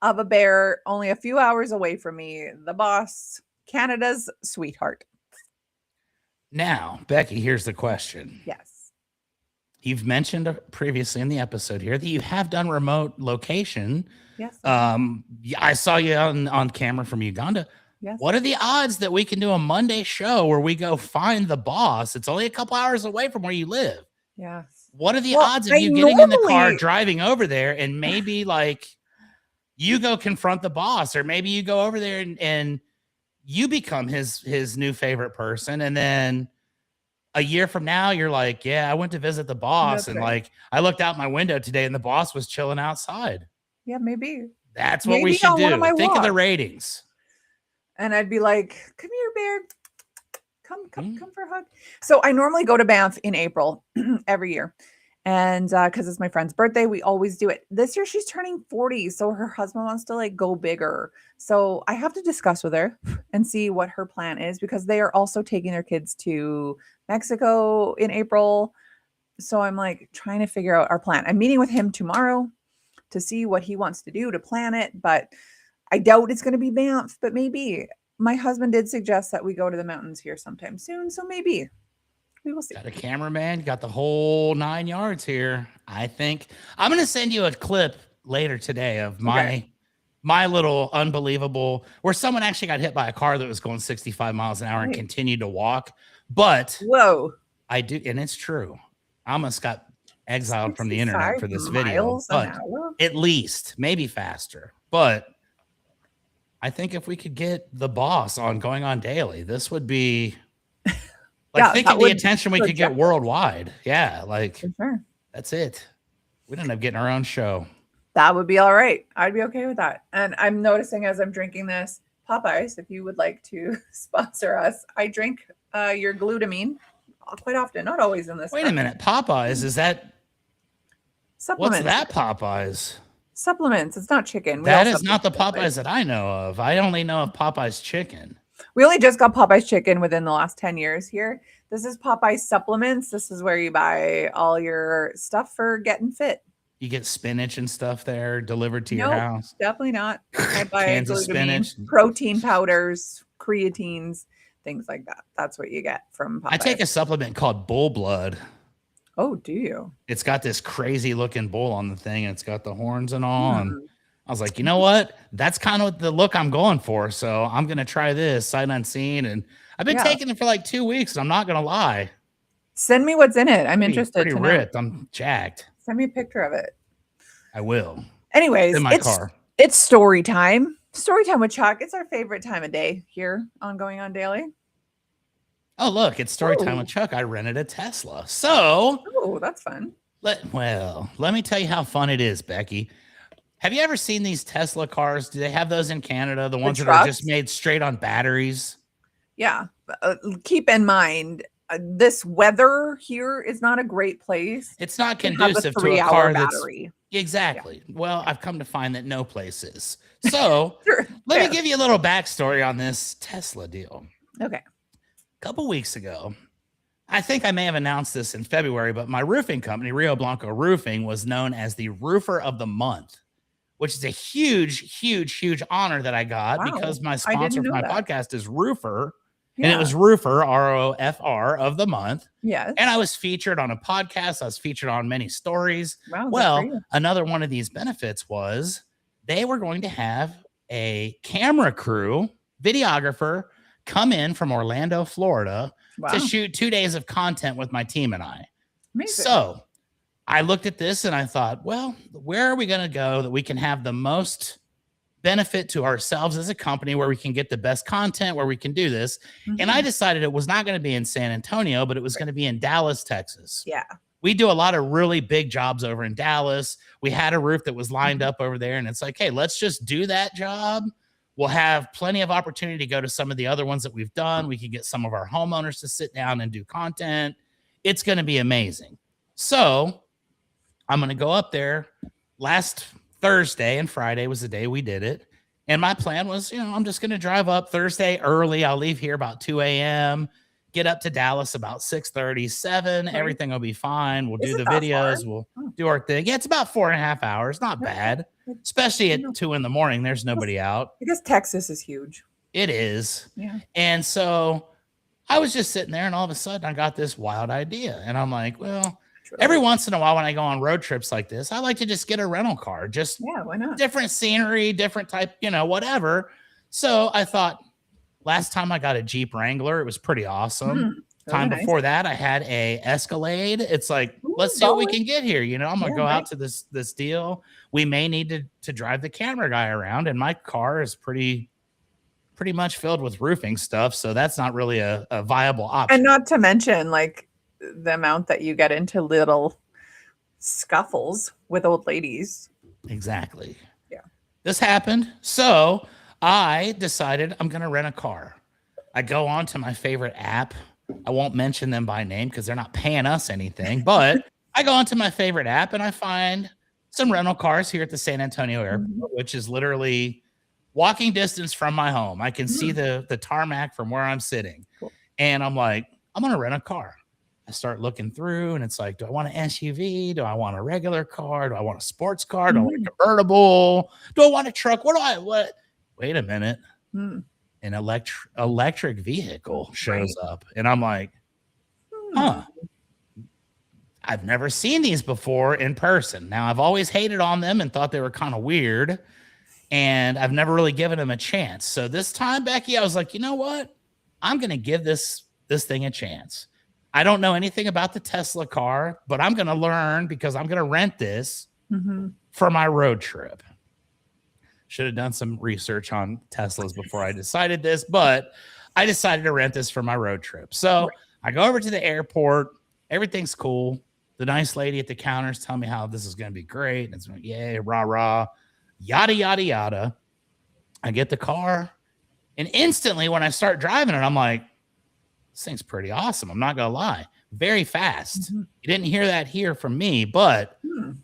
of a bear only a few hours away from me. The boss, Canada's sweetheart. Now, Becky, here's the question. Yes. You've mentioned previously in the episode here that you have done remote location. Yes. I saw you on camera from Uganda. Yes. What are the odds that we can do a Monday show where we go find the boss? It's only a couple hours away from where you live. Yes. What are the odds of you getting in the car, driving over there, and maybe like you go confront the boss, or maybe you go over there and you become his new favorite person. And then a year from now, you're like, yeah, I went to visit the boss. Like, I looked out my window today and the boss was chilling outside. Yeah, maybe. That's what we should do. Think of the ratings. And I'd be like, come here, bear. Come for a hug. So I normally go to Banff in April every year. And because it's my friend's birthday, we always do it. This year she's turning 40, so her husband wants to like go bigger. So I have to discuss with her and see what her plan is, because they are also taking their kids to Mexico in April. So I'm like trying to figure out our plan. I'm meeting with him tomorrow to see what he wants to do to plan it, but I doubt it's going to be Banff, but maybe. My husband did suggest that we go to the mountains here sometime soon, so maybe. We will see. Got a cameraman, got the whole 9 yards here. I think I'm going to send you a clip later today of my little unbelievable, where someone actually got hit by a car that was going 65 miles an hour and continued to walk. But I do, and it's true. I almost got exiled from the internet for this video, but at least maybe faster. But I think if we could get the boss on Going On Daily, this would be think of the attention we could get worldwide. Yeah, like that's it. We'd end up getting our own show. That would be all right. I'd be okay with that. And I'm noticing as I'm drinking this, Popeyes, if you would like to sponsor us, I drink your glutamine quite often, not always in this. Wait a minute, Popeyes, is that supplements? What's that Popeyes? Supplements. It's not chicken. That is not the Popeyes that I know of. I only know of Popeyes chicken. We only just got Popeyes chicken within the last 10 years here. This is Popeyes supplements. This is where you buy all your stuff for getting fit. You get spinach and stuff there delivered to your house? Definitely not. I buy cans of spinach, protein powders, creatines, things like that. That's what you get from Popeyes. I take a supplement called Bull Blood. Oh, do you? It's got this crazy looking bull on the thing. And it's got the horns and all. And I was like, you know what? That's kind of the look I'm going for. So I'm going to try this sight unseen. And I've been taking it for like 2 weeks. And I'm not going to lie. Send me what's in it. I'm interested. Pretty ripped. I'm jacked. Send me a picture of it. I will. Anyways, in my car. It's story time. Story time with Chuck. It's our favorite time of day here on Going On Daily. Oh, look, it's story time with Chuck. I rented a Tesla. So, that's fun. Let me tell you how fun it is, Becky. Have you ever seen these Tesla cars? Do they have those in Canada? The ones that are just made straight on batteries? Yeah. Keep in mind, this weather here is not a great place. It's not conducive to a car battery. Exactly. Yeah. Well, I've come to find that no place is. So let me give you a little backstory on this Tesla deal. Okay. A couple weeks ago, I think I may have announced this in February, but my roofing company, Rio Blanco Roofing, was known as the Roofer of the Month, which is a huge, huge, huge honor that I got because my sponsor for my podcast is Roofer. Yeah. And it was Roofer, ROFR, of the month. Yes. And I was featured on a podcast. I was featured on many stories. Wow, well, another one of these benefits was they were going to have a camera crew, videographer, come in from Orlando, Florida, to shoot 2 days of content with my team and I. Amazing. So I looked at this and I thought, well, where are we going to go that we can have the most benefit to ourselves as a company, where we can get the best content, where we can do this? Mm-hmm. And I decided it was not going to be in San Antonio, but it was going to be in Dallas, Texas. Yeah. We do a lot of really big jobs over in Dallas. We had a roof that was lined up over there, and it's like, hey, let's just do that job. We'll have plenty of opportunity to go to some of the other ones that we've done. We can get some of our homeowners to sit down and do content. It's going to be amazing. So I'm going to go up there. Last Thursday and Friday was the day we did it. And my plan was, I'm just going to drive up Thursday early. I'll leave here about 2 a.m., get up to Dallas about 6:30, 7. Okay. Everything will be fine. We'll do the videos. We'll do our thing. Yeah, it's about 4.5 hours. Not bad, especially at 2 in the morning. There's nobody out. Because Texas is huge. It is. Yeah. And so I was just sitting there, and all of a sudden I got this wild idea. And I'm like, well, every once in a while when I go on road trips like this, I like to just get a rental car. Just why not? Different scenery, different type, whatever. So I thought, last time I got a Jeep Wrangler, it was pretty awesome. Time before that, I had a Escalade. It's like, let's see what we can get here. I'm going to go out to this deal. We may need to drive the camera guy around, and my car is pretty much filled with roofing stuff. So that's not really a viable option. And not to mention, like, the amount that you get into little scuffles with old ladies. Exactly. Yeah. This happened. So I decided I'm going to rent a car. I go on to my favorite app. I won't mention them by name because they're not paying us anything, but I go onto my favorite app and I find some rental cars here at the San Antonio airport, which is literally walking distance from my home. I can see the tarmac from where I'm sitting. Cool. And I'm like, I'm going to rent a car. I start looking through, and it's like, do I want an SUV? Do I want a regular car? Do I want a sports car? Do I want a convertible? Do I want a truck? What? Wait a minute. An electric vehicle shows up. And I'm like, I've never seen these before in person. Now, I've always hated on them and thought they were kind of weird, and I've never really given them a chance. So this time, Becky, I was like, you know what? I'm going to give this thing a chance. I don't know anything about the Tesla car, but I'm going to learn because I'm going to rent this for my road trip. Should have done some research on Teslas before I decided this, but I decided to rent this for my road trip. So I go over to the airport. Everything's cool. The nice lady at the counter is telling me how this is going to be great. And it's like, yay, rah, rah, yada, yada, yada. I get the car, and instantly when I start driving it, I'm like, this thing's pretty awesome. I'm not going to lie. Very fast. You didn't hear that here from me, but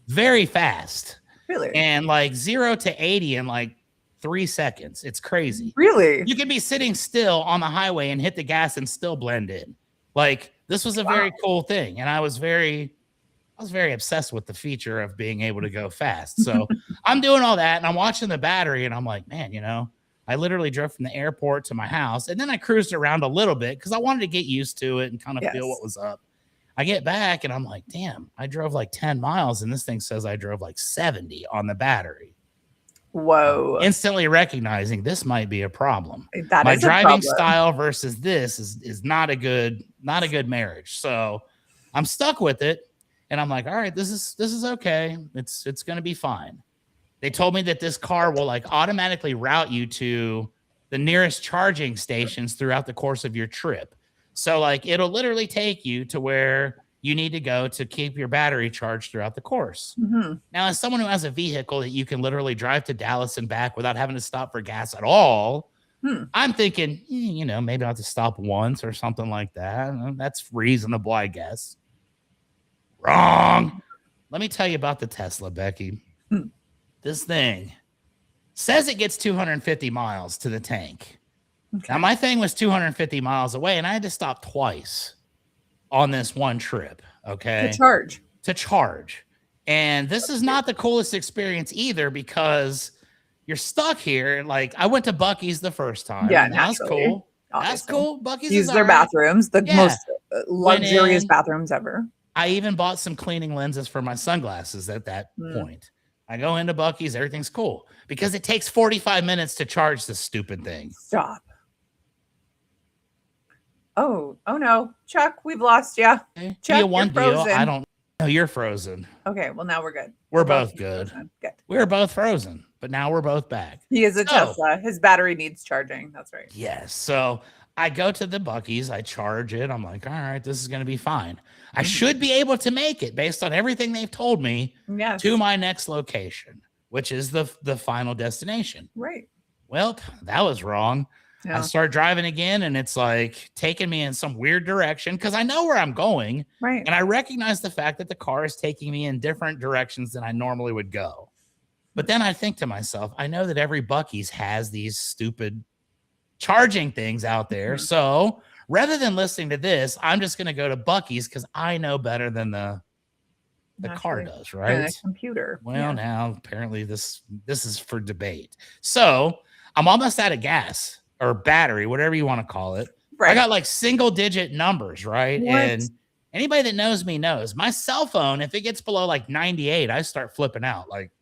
very fast. Really? And like 0 to 80 in like 3 seconds. It's crazy. Really? You could be sitting still on the highway and hit the gas and still blend in. Like, this was a very cool thing. And I was very obsessed with the feature of being able to go fast. So I'm doing all that, and I'm watching the battery, and I'm like, man, I literally drove from the airport to my house, and then I cruised around a little bit because I wanted to get used to it and kind of feel what was up. I get back, and I'm like, damn, I drove like 10 miles, and this thing says I drove like 70 on the battery. Whoa. Instantly recognizing this might be a problem. My driving style versus this is not a good marriage. So I'm stuck with it, and I'm like, all right, this is okay. It's going to be fine. They told me that this car will like automatically route you to the nearest charging stations throughout the course of your trip. So like it'll literally take you to where you need to go to keep your battery charged throughout the course. Now, as someone who has a vehicle that you can literally drive to Dallas and back without having to stop for gas at all, I'm thinking, maybe I'll have to stop once or something like that. That's reasonable, I guess. Wrong. Let me tell you about the Tesla, Becky. This thing says it gets 250 miles to the tank. Okay. Now, my thing was 250 miles away, and I had to stop twice on this one trip, okay? To charge. And this is not the coolest experience either, because you're stuck here. Like, I went to Buc-ee's the first time. Yeah, that's cool. Obviously. That's cool. Buc-ee's use their bathrooms, the most luxurious bathrooms ever. I even bought some cleaning lenses for my sunglasses at that point. I go into Buc-ee's, everything's cool, because it takes 45 minutes to charge this stupid thing. Stop. Oh no, Chuck, we've lost you. Okay. Chuck, one deal. I don't know. You're frozen. Okay, well, now we're good. We're both good. Good. We're both frozen, but now we're both back. He is a Tesla. His battery needs charging. That's right. Yes. So I go to the Buc-ee's, I charge it. I'm like, all right, this is going to be fine. I should be able to make it based on everything they've told me to my next location, which is the final destination. Right. Well, that was wrong. Yeah. I start driving again, and it's like taking me in some weird direction because I know where I'm going. Right. And I recognize the fact that the car is taking me in different directions than I normally would go. But then I think to myself, I know that every Buc-ee's has these stupid charging things out there. So rather than listening to this, I'm just going to go to Buc-ee's because I know better than the car does, right? And a computer. Well, now apparently this is for debate. So I'm almost out of gas or battery, whatever you want to call it. Right. I got like single digit numbers, right? What? And anybody that knows me knows my cell phone, if it gets below like 98, I start flipping out. Like,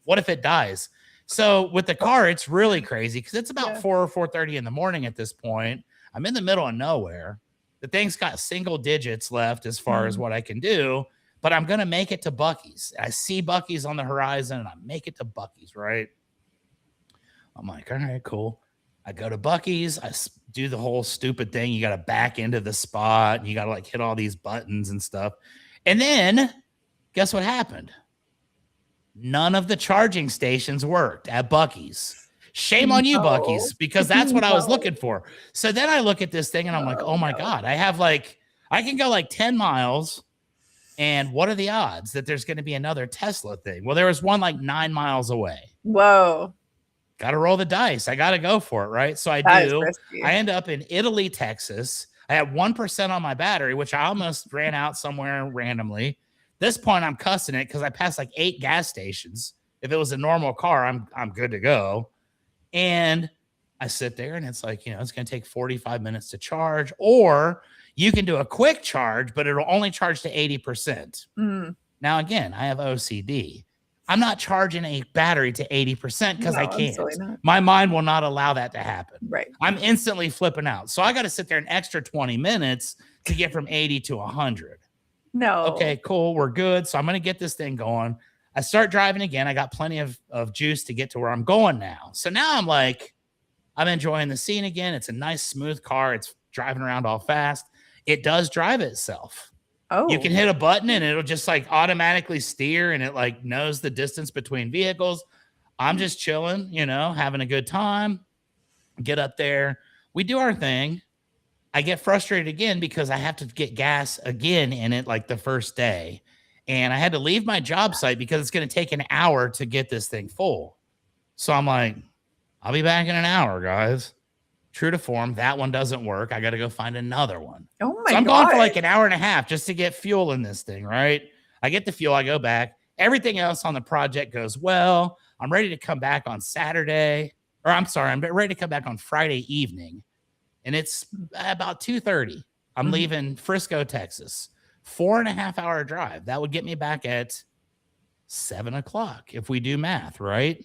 what if it dies? So with the car, it's really crazy because it's about 4 or 4:30 in the morning at this point. I'm in the middle of nowhere. The thing's got single digits left as far as what I can do, but I'm going to make it to Buc-ee's. I see Buc-ee's on the horizon, and I make it to Buc-ee's, right? I'm like, all right, cool. I go to Buc-ee's. I do the whole stupid thing. You got to back into the spot, and you got to like hit all these buttons and stuff. And then guess what happened? None of the charging stations worked at Buc-ee's. Shame on you, Buc-ee's, because that's what I was looking for. So then I look at this thing and I'm like, oh my God, I can go like 10 miles. And what are the odds that there's going to be another Tesla thing? Well, there was one like 9 miles away. Whoa. Got to roll the dice. I got to go for it, right? So I do. I end up in Italy, Texas. I had 1% on my battery, which I almost ran out somewhere randomly. At this point, I'm cussing it because I passed like 8 gas stations. If it was a normal car, I'm good to go. And I sit there and it's like, it's going to take 45 minutes to charge, or you can do a quick charge, but it'll only charge to 80%. Now, again, I have OCD. I'm not charging a battery to 80% because I can't. My mind will not allow that to happen. Right. I'm instantly flipping out. So I got to sit there an extra 20 minutes to get from 80 to 100. No. Okay, cool. We're good. So I'm going to get this thing going. I start driving again. I got plenty of juice to get to where I'm going now. So now I'm like, I'm enjoying the scene again. It's a nice, smooth car. It's driving around all fast. It does drive itself. Oh, you can hit a button and it'll just like automatically steer, and it like knows the distance between vehicles. I'm just chilling, having a good time. Get up there. We do our thing. I get frustrated again because I have to get gas again in it like the first day. And I had to leave my job site because it's going to take an hour to get this thing full. So I'm like, I'll be back in an hour, guys. True to form, that one doesn't work. I got to go find another one. Oh my God. So I'm going for like an hour and a half just to get fuel in this thing, right? I get the fuel, I go back. Everything else on the project goes well. I'm ready to come back on Saturday. Or I'm sorry, I'm ready to come back on Friday evening. And it's about 2:30. I'm leaving Frisco, Texas. 4.5 hour drive. That would get me back at 7 o'clock if we do math, right?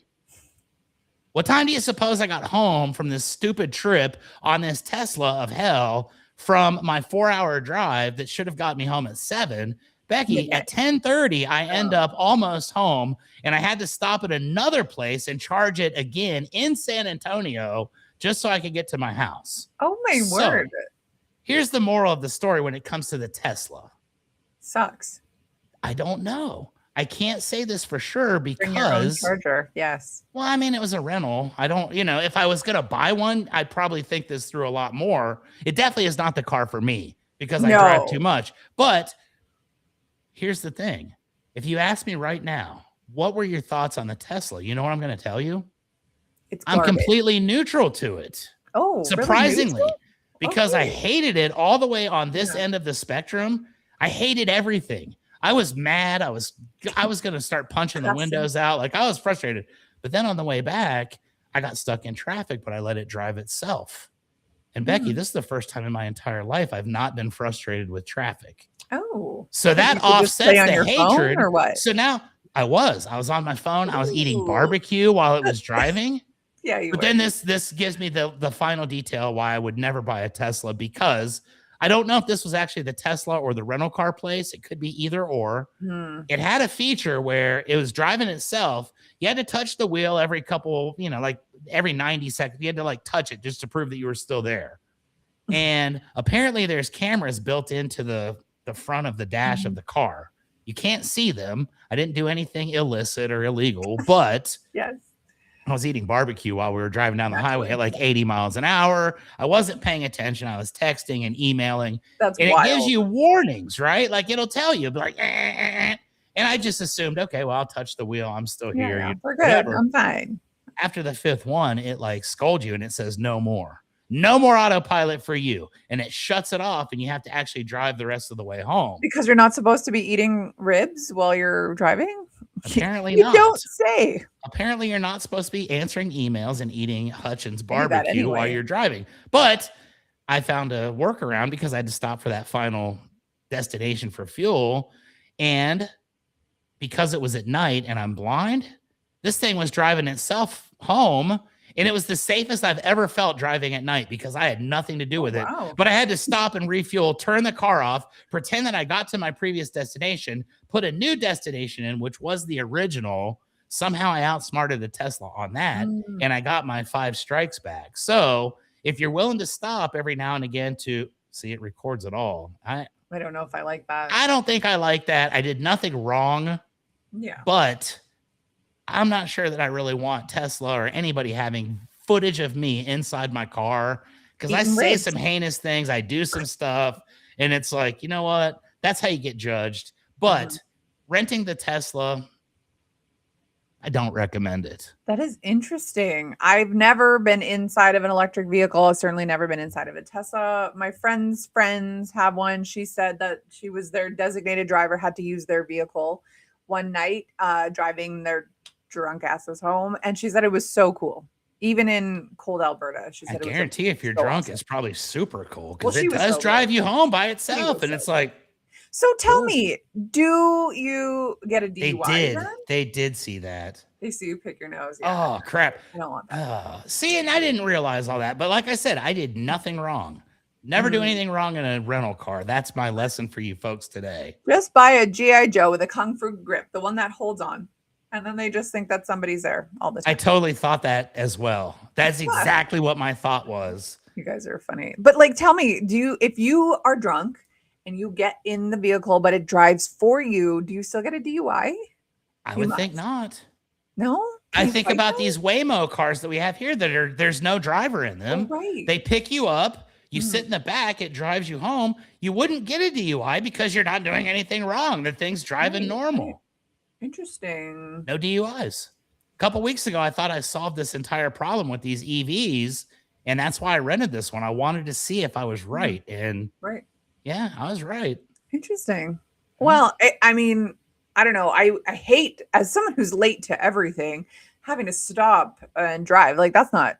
What time do you suppose I got home from this stupid trip on this Tesla of hell from my 4-hour drive that should have got me home at 7? Becky, at 10:30, I end up almost home, and I had to stop at another place and charge it again in San Antonio just so I could get to my house. Oh, my word. Here's the moral of the story when it comes to the Tesla. Sucks. I don't know. I can't say this for sure because bring your own charger. Yes. Well, I mean, it was a rental. I don't, if I was going to buy one, I'd probably think this through a lot more. It definitely is not the car for me because I drive too much. But here's the thing. If you ask me right now, what were your thoughts on the Tesla? You know what I'm going to tell you? I'm completely neutral to it. Oh, surprisingly, really because I hated it all the way on this end of the spectrum. I hated everything. I was mad. I was going to start punching the windows out. Like, I was frustrated. But then on the way back, I got stuck in traffic, but I let it drive itself. And Becky, this is the first time in my entire life I've not been frustrated with traffic. Oh. So that offsets the hatred. Or what? So now I was on my phone. I was eating barbecue while it was driving. Yeah, but then this gives me the final detail why I would never buy a Tesla, because I don't know if this was actually the Tesla or the rental car place. It could be either or. It had a feature where it was driving itself. You had to touch the wheel every couple, like every 90 seconds. You had to like touch it just to prove that you were still there. And apparently there's cameras built into the front of the dash of the car. You can't see them. I didn't do anything illicit or illegal, but yes. I was eating barbecue while we were driving down the highway at like 80 miles an hour. I wasn't paying attention. I was texting and emailing. That's and wild. It gives you warnings, right? Like it'll tell you, like, And I just assumed, okay, well, I'll touch the wheel. I'm still here. Yeah, we're good. Whatever. I'm fine. After the fifth one, it like scolds you and it says no more. No more autopilot for you. And it shuts it off and you have to actually drive the rest of the way home. Because you're not supposed to be eating ribs while you're driving? Apparently you not. Don't say. Apparently you're not supposed to be answering emails and eating Hutchins barbecue while you're driving. But I found a workaround because I had to stop for that final destination for fuel. And because it was at night and I'm blind, this thing was driving itself home. And it was the safest I've ever felt driving at night because I had nothing to do with it. But I had to stop and refuel, turn the car off, pretend that I got to my previous destination, put a new destination in, which was the original. Somehow I outsmarted the Tesla on that, and I got my 5 strikes back. So if you're willing to stop every now and again to see, it records it all. I don't know if I like that. I don't think I like that. I did nothing wrong. Yeah. But I'm not sure that I really want Tesla or anybody having footage of me inside my car because I say some heinous things. I do some stuff and it's like, you know what? That's how you get judged. But renting the Tesla, I don't recommend it. That is interesting. I've never been inside of an electric vehicle. I've certainly never been inside of a Tesla. My friends have one. She said that she was their designated driver, had to use their vehicle one night, driving their drunk asses home, and she said it was so cool, even in cold Alberta. She said, I guarantee if you're drunk, it's probably super cool because it does drive you home by itself, and it's like. So tell me, do you get a DUI? They did see that. They see you pick your nose. Yeah. Oh crap! I don't want that. See, and I didn't realize all that, but like I said, I did nothing wrong. Never do anything wrong in a rental car. That's my lesson for you folks today. Just buy a GI Joe with a Kung Fu grip, the one that holds on. And then they just think that somebody's there all the time. I totally thought that as well. That's exactly what my thought was. You guys are funny. But like, tell me, if you are drunk and you get in the vehicle, but it drives for you, do you still get a DUI? I would think not. No? I think about these Waymo cars that we have here that there's no driver in them. Oh, right. They pick you up. You sit in the back. It drives you home. You wouldn't get a DUI because you're not doing anything wrong. The thing's driving normal. Interesting. No DUIs. A couple weeks ago, I thought I solved this entire problem with these EVs, and that's why I rented this one. I wanted to see if I was right, and yeah, I was right. Interesting. Well, I mean, I don't know. I hate, as someone who's late to everything, having to stop and drive. Like, that's not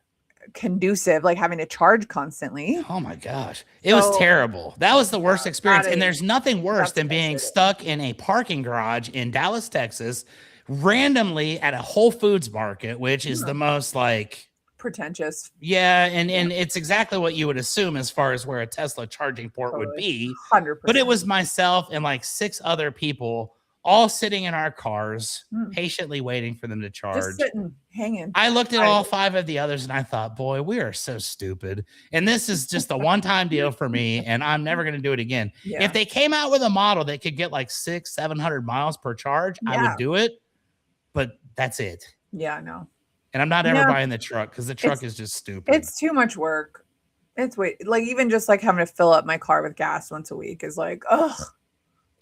conducive, like having to charge constantly. Oh my gosh, it was terrible. That was the worst experience. And there's nothing worse than being stuck in a parking garage in Dallas, Texas, randomly at a Whole Foods market, which is the most like pretentious. Yeah, and it's exactly what you would assume as far as where a Tesla charging port would be. 100%. But it was myself and like 6 other people all sitting in our cars, patiently waiting for them to charge. Just sitting, hanging. I looked at all 5 of the others and I thought, boy, we are so stupid. And this is just a one-time deal for me, and I'm never going to do it again. Yeah. If they came out with a model that could get like 600-700 miles per charge, I would do it. But that's it. Yeah, no. And I'm not ever buying the truck because the truck is just stupid. It's too much work. It's like even just like having to fill up my car with gas once a week is like, ugh.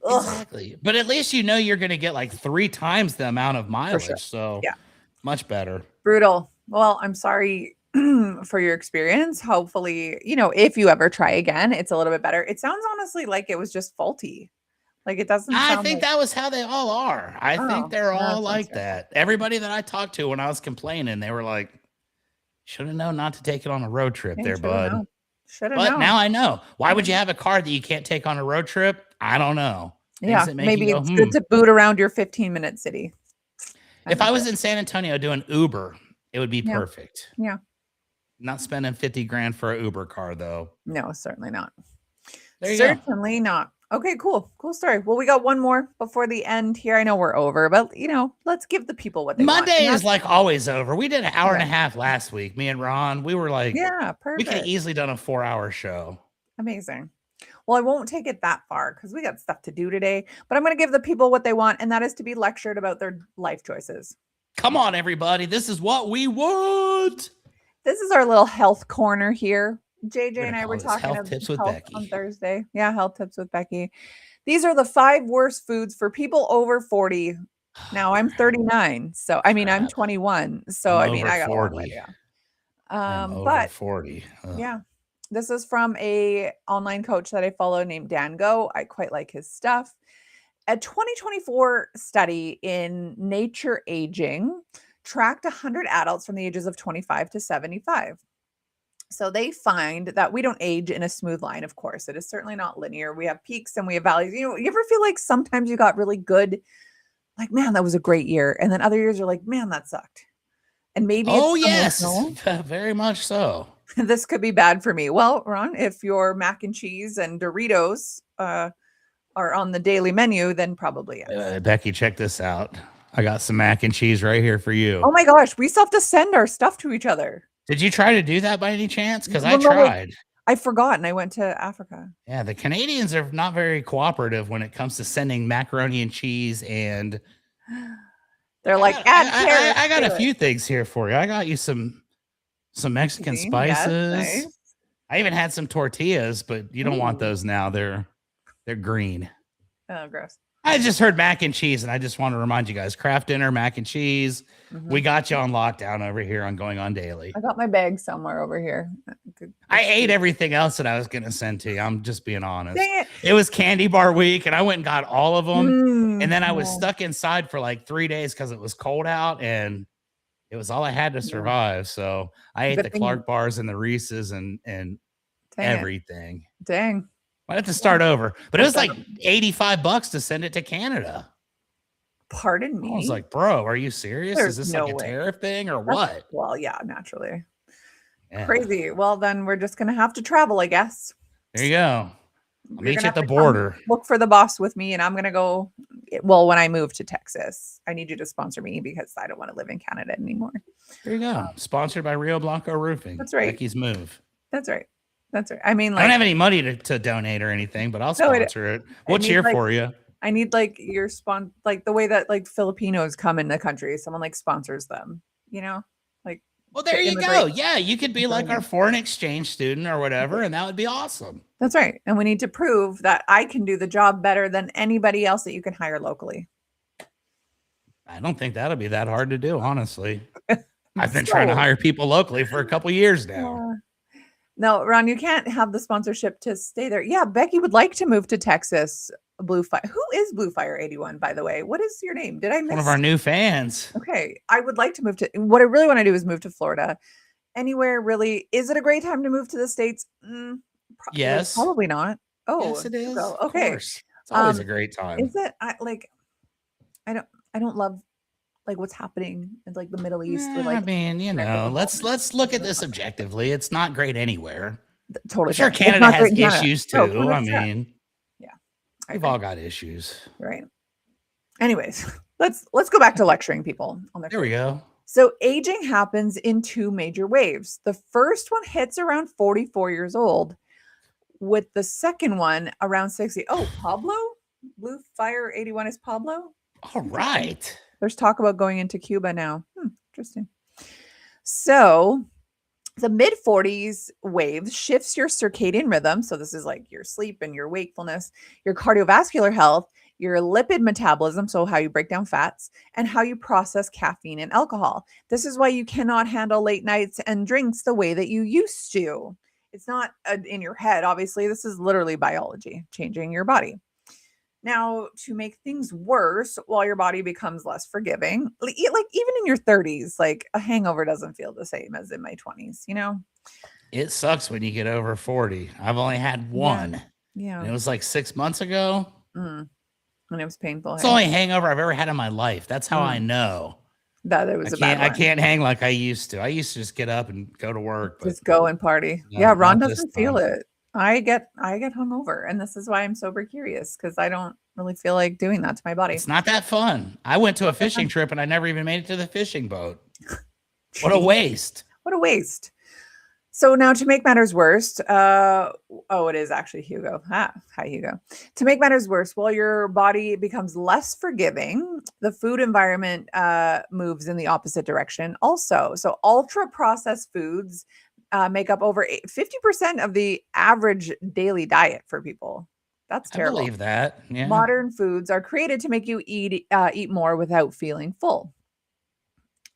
Exactly. But at least you know you're going to get like 3 times the amount of mileage. Sure. So yeah, much better. Brutal. Well, I'm sorry for your experience. Hopefully, if you ever try again, it's a little bit better. It sounds honestly like it was just faulty. Like it doesn't. I think that was how they all are. I think they're all like that. Everybody that I talked to when I was complaining, they were like, should have known not to take it on a road trip there, bud. Should have known. But now I know. Why would you have a car that you can't take on a road trip? I don't know. Yeah, maybe it's good to boot around your 15-minute city. If I was in San Antonio doing Uber, it would be perfect. Yeah. Not spending $50,000 for an Uber car, though. No, certainly not. Certainly not. Okay, cool. Cool story. Well, we got one more before the end here. I know we're over, but let's give the people what they want. Monday is like always over. We did an hour and a half last week. Me and Ron, we were like, perfect. We could have easily done a 4-hour show. Amazing. Well, I won't take it that far because we got stuff to do today, but I'm going to give the people what they want, and that is to be lectured about their life choices. Come on, everybody. This is what we want. This is our little health corner here. JJ and I were talking about health tips with Becky on Thursday. Yeah, health tips with Becky. These are the 5 worst foods for people over 40. Now I'm 39, so I mean I'm 21, so I got 40. But 40. Yeah, this is from a online coach that I follow named Dan Go. I quite like his stuff. A 2024 study in Nature Aging tracked 100 adults from the ages of 25 to 75. So they find that we don't age in a smooth line, of course. It is certainly not linear. We have peaks and we have valleys. You ever feel like sometimes you got really good, like, man, that was a great year. And then other years you're like, man, that sucked. And maybe yes, very much so. This could be bad for me. Well, Ron, if your mac and cheese and Doritos are on the daily menu, then probably yes. Becky, check this out. I got some mac and cheese right here for you. Oh my gosh, we still have to send our stuff to each other. Did you try to do that by any chance? Because I tried. I forgot and I went to Africa. Yeah, the Canadians are not very cooperative when it comes to sending macaroni and cheese, and they're like, I got a few things here for you. I got you some Mexican spices. Yes, nice. I even had some tortillas, but you don't want those now. They're green. Oh, gross. I just heard mac and cheese, and I just want to remind you guys, Kraft Dinner, mac and cheese. Mm-hmm. We got you on lockdown over here on Going On Daily. I got my bag somewhere over here. I ate everything else that I was going to send to you. I'm just being honest. It was candy bar week, and I went and got all of them. And then I was stuck inside for like 3 days because it was cold out, and it was all I had to survive. So I ate the Clark bars and the Reese's and everything. Dang. I have to start over, but it was like $85 to send it to Canada. Pardon me. I was like, bro, are you serious? Is this like a tariff thing or what? Well, yeah, naturally. Yeah. Crazy. Well, then we're just going to have to travel, I guess. There you go. I'll meet you at the border. Look for the boss with me, and I'm going to go. Well, when I move to Texas, I need you to sponsor me because I don't want to live in Canada anymore. There you go. Sponsored by Rio Blanco Roofing. That's right. Becky's move. That's right. That's right. I mean, I don't have any money to donate or anything, but I'll sponsor it. We'll cheer for you. I need your the way that Filipinos come in the country. Someone sponsors them, Well, there you go. Yeah, you could be like our foreign exchange student or whatever, and that would be awesome. That's right. And we need to prove that I can do the job better than anybody else that you can hire locally. I don't think that'll be that hard to do, honestly. I've been trying to hire people locally for a couple years now. No, Ron, you can't have the sponsorship to stay there. Yeah, Becky would like to move to Texas. Blue Fire. Who is Blue Fire 81, by the way? What is your name? Did I miss? One of our new fans. Okay. I would like to move to, what I really want to do is move to Florida. Anywhere really. Is it a great time to move to the States? Yes. Probably not. Oh, yes, it is. So, okay. It's always a great time. Is it? I don't love what's happening in the Middle East. I mean, let's look at this objectively. It's not great anywhere. Totally. I'm sure Canada has issues too. I mean, yeah, we've all got issues. Right. Anyways, let's go back to lecturing people on their. There we go. So aging happens in two major waves. The first one hits around 44 years old, with the second one around 60. Oh, Pablo? Blue Fire 81 is Pablo? All right. There's talk about going into Cuba now. Interesting. So the mid 40s wave shifts your circadian rhythm. So this is like your sleep and your wakefulness, your cardiovascular health, your lipid metabolism, so how you break down fats, and how you process caffeine and alcohol. This is why you cannot handle late nights and drinks the way that you used to. It's not in your head, obviously. This is literally biology, changing your body. Now, to make things worse, while your body becomes less forgiving, like even in your 30s, like a hangover doesn't feel the same as in my 20s, you know? It sucks when you get over 40. I've only had one. Yeah. And it was like 6 months ago. And it was painful. It's the only hangover I've ever had in my life. That's how I know that it was I can't hang like I used to. I used to just get up and go to work. Just go and party. Yeah, Ron doesn't feel it. I get hungover, and this is why I'm sober curious, because I don't really feel like doing that to my body. It's not that fun. I went to a fishing trip and I never even made it to the fishing boat. What a waste. What a waste. So now, to make matters worse, it is actually Hugo. Hi, Hugo. To make matters worse, while your body becomes less forgiving, the food environment moves in the opposite direction also. So ultra processed foods make up over 50% of the average daily diet for people. That's terrible. I believe that. Yeah. Modern foods are created to make you eat more without feeling full.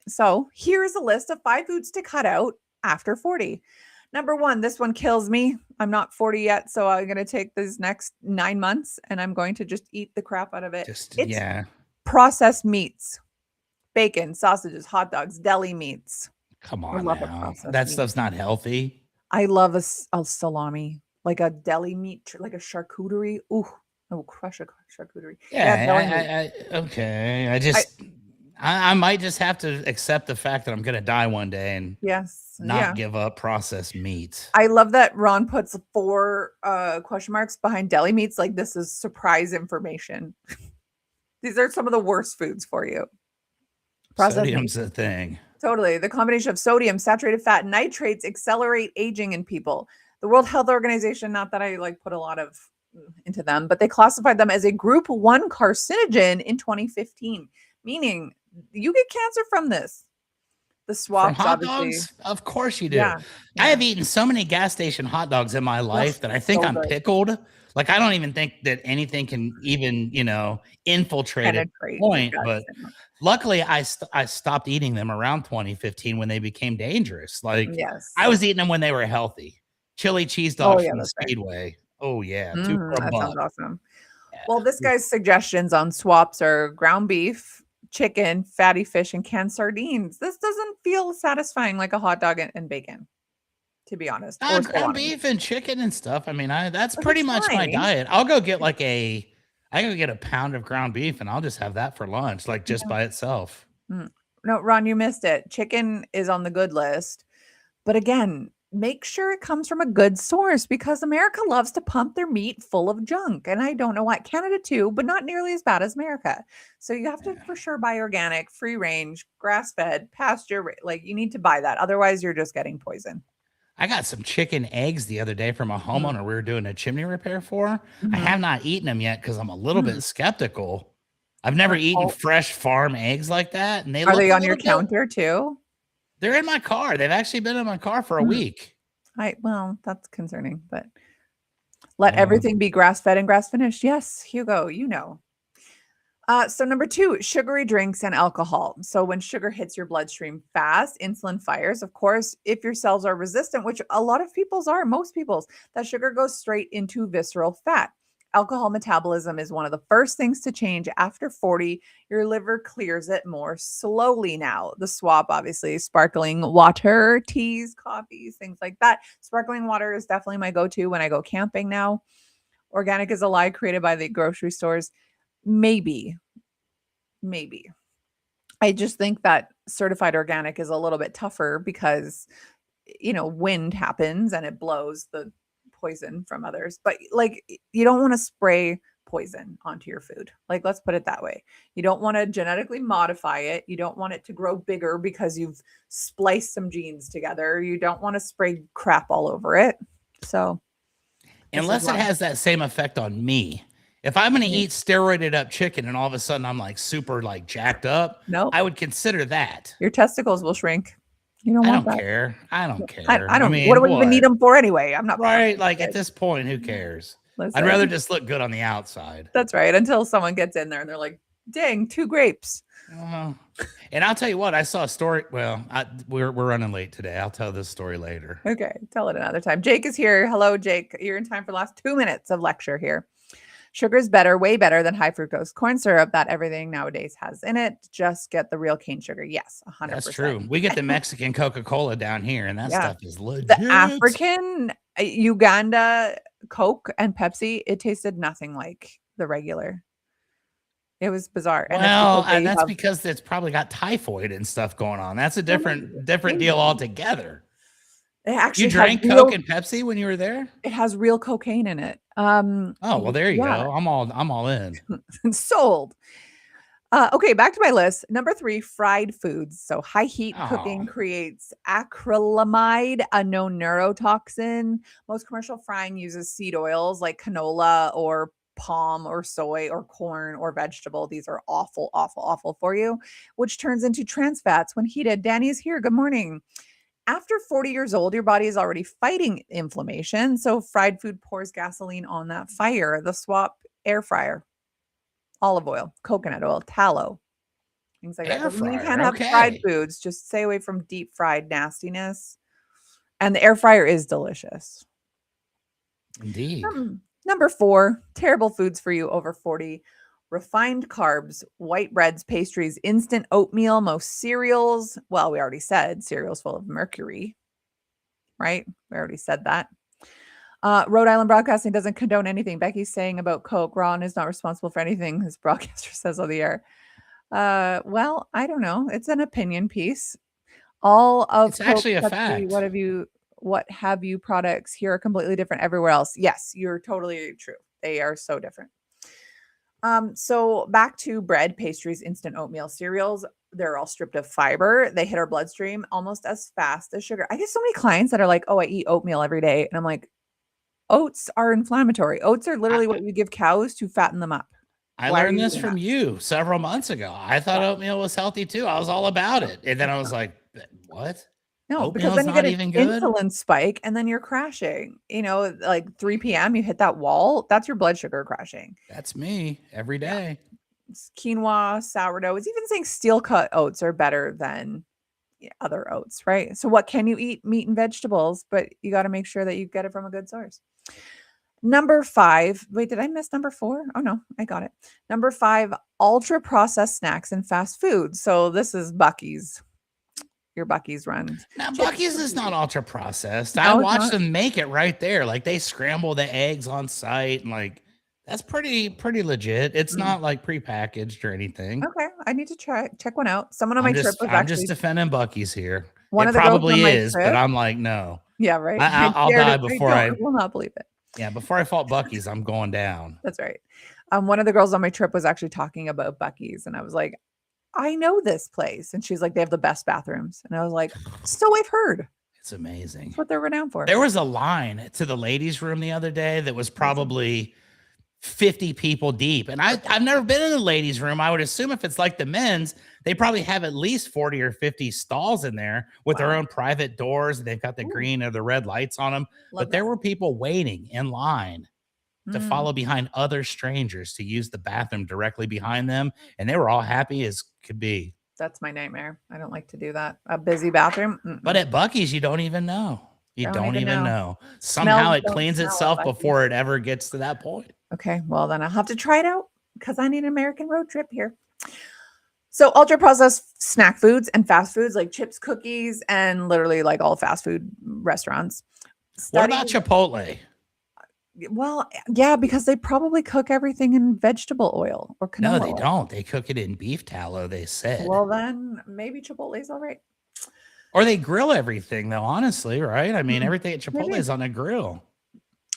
So here's a list of 5 foods to cut out after 40. Number 1, this one kills me. I'm not 40 yet, so I'm going to take this next 9 months and I'm going to just eat the crap out of it. It's processed meats, bacon, sausages, hot dogs, deli meats. Come on now. That stuff's not healthy. I love a salami, like a deli meat, like a charcuterie. Ooh, I will crush a charcuterie. Yeah, okay. I might just have to accept the fact that I'm going to die one day and not give up processed meat. I love that Ron puts 4 question marks behind deli meats. Like, this is surprise information. These are some of the worst foods for you. Sodium's a thing. Totally. The combination of sodium, saturated fat, and nitrates accelerate aging in people. The World Health Organization, not that I put a lot of into them, but they classified them as a group 1 carcinogen in 2015, meaning you get cancer from this. The swaps, hot dogs? Of course you do. Yeah. I have eaten so many gas station hot dogs in my life that I think I'm pickled. Like, I don't even think that anything can even, infiltrate at a point. But luckily, I stopped eating them around 2015 when they became dangerous. Like, I was eating them when they were healthy. Chili cheese dogs from the Speedway. Right. Oh, yeah. That sounds awesome. Yeah. Well, this guy's suggestions on swaps are ground beef, chicken, fatty fish, and canned sardines. This doesn't feel satisfying like a hot dog and bacon, to be honest. Ground beef and chicken and stuff. I mean, that's pretty much my diet. I'll go get a pound of ground beef and I'll just have that for lunch, just by itself. No, Ron, you missed it. Chicken is on the good list. But again, make sure it comes from a good source, because America loves to pump their meat full of junk. And I don't know why. Canada too, but not nearly as bad as America. So you have to for sure buy organic, free range, grass fed, pasture. You need to buy that. Otherwise, you're just getting poison. I got some chicken eggs the other day from a homeowner we were doing a chimney repair for. I have not eaten them yet because I'm a little bit skeptical. I've never eaten fresh farm eggs like that. And are they on your counter too? They're in my car. They've actually been in my car for a week. Well, that's concerning, but let everything be grass-fed and grass-finished. Yes, Hugo, So number 2, sugary drinks and alcohol. So when sugar hits your bloodstream fast, insulin fires. Of course, if your cells are resistant, which a lot of people's are, most people's, that sugar goes straight into visceral fat. Alcohol metabolism is one of the first things to change after 40. Your liver clears it more slowly now. The swap, obviously, sparkling water, teas, coffees, things like that. Sparkling water is definitely my go-to when I go camping now. Organic is a lie created by the grocery stores. Maybe. I just think that certified organic is a little bit tougher because, wind happens and it blows the poison from others. But you don't want to spray poison onto your food. Like, let's put it that way. You don't want to genetically modify it. You don't want it to grow bigger because you've spliced some genes together. You don't want to spray crap all over it. So unless it has that same effect on me. If I'm going to eat steroided up chicken and all of a sudden I'm like super like jacked up, I would consider that. Your testicles will shrink. You don't want that. Care. I don't care. I don't. What do we even need them for anyway? I'm not right. Like at this point, who cares? I'd rather just look good on the outside. That's right. Until someone gets in there and they're like, "Dang, 2 grapes." And I'll tell you what, I saw a story. Well, we're running late today. I'll tell this story later. Okay, tell it another time. Jake is here. Hello, Jake. You're in time for the last 2 minutes of lecture here. Sugar is better, way better than high fructose corn syrup that everything nowadays has in it. Just get the real cane sugar. Yes, 100%. That's true. We get the Mexican Coca-Cola down here, and that stuff is legit. The African Uganda Coke and Pepsi, it tasted nothing like the regular. It was bizarre. And that's because it's probably got typhoid and stuff going on. That's a different deal altogether. You drank Coke and Pepsi when you were there? It has real cocaine in it. Oh, well, there you go. I'm all in. Sold. Okay, back to my list. Number 3, fried foods. So high heat cooking creates acrylamide, a known neurotoxin. Most commercial frying uses seed oils like canola or palm or soy or corn or vegetable. These are awful, awful, awful for you, which turns into trans fats when heated. Danny's here. Good morning. After 40 years old, your body is already fighting inflammation. So fried food pours gasoline on that fire. The swap: air fryer, olive oil, coconut oil, tallow, things like that. You can't have fried foods. Just stay away from deep fried nastiness. And the air fryer is delicious. Indeed. Number 4, terrible foods for you over 40. Refined carbs, white breads, pastries, instant oatmeal, most cereals. Well, we already said cereals full of mercury, right? We already said that. Rhode Island Broadcasting doesn't condone anything Becky's saying about Coke. Ron is not responsible for anything his broadcaster says on the air. Well, I don't know. It's an opinion piece. All of it's Coke, actually a Pepsi, fact. What have you products here are completely different everywhere else. Yes, you're totally true. They are so different. So back to bread, pastries, instant oatmeal, cereals. They're all stripped of fiber. They hit our bloodstream almost as fast as sugar. I get so many clients that are like, "Oh, I eat oatmeal every day." And I'm like, oats are inflammatory. Oats are literally what you give cows to fatten them up. I learned this from you several months ago. I thought oatmeal was healthy too. I was all about it. And then I was like, what? No, because then you get an insulin spike and then you're crashing. Like 3 p.m. you hit that wall. That's your blood sugar crashing. That's me every day. It's quinoa, sourdough. It's even saying steel cut oats are better than other oats, right? So what can you eat? Meat and vegetables, but you got to make sure that you get it from a good source. Number 5. Wait, did I miss number 4? Oh no, I got it. Number 5, ultra processed snacks and fast food. So this is Buc-ee's. Your Buc-ee's run. Now, Buc-ee's is not ultra processed. I watched them make it right there. Like they scramble the eggs on site and like that's pretty legit. It's not like prepackaged or anything. Okay, I need to check one out. Someone on my trip was I'm just defending Buc-ee's here. It probably is, but I'm like, no. Yeah, right. I'll die before I will not believe it. Yeah, before I fought Buc-ee's, I'm going down. That's right. One of the girls on my trip was actually talking about Buc-ee's, and I was like, I know this place. And she's like, they have the best bathrooms. And I was like, so I've heard. It's amazing. That's what they're renowned for. There was a line to the ladies' room the other day that was probably 50 people deep. And I've never been in the ladies' room. I would assume if it's like the men's, they probably have at least 40 or 50 stalls in there with their own private doors. And they've got the green or the red lights on them. But there were people waiting in line to follow behind other strangers to use the bathroom directly behind them. And they were all happy as could be. That's my nightmare. I don't like to do that. A busy bathroom. But at Buc-ee's, you don't even know. You don't even know. Somehow it cleans itself before it ever gets to that point. Okay. Well, then I'll have to try it out because I need an American road trip here. So ultra processed snack foods and fast foods like chips, cookies, and literally like all fast food restaurants. What about Chipotle? Well, yeah, because they probably cook everything in vegetable oil or canola. No, they don't. They cook it in beef tallow, they said. Well, then maybe Chipotle's all right. Or they grill everything, though, honestly, right? I mean, everything at Chipotle is on a grill.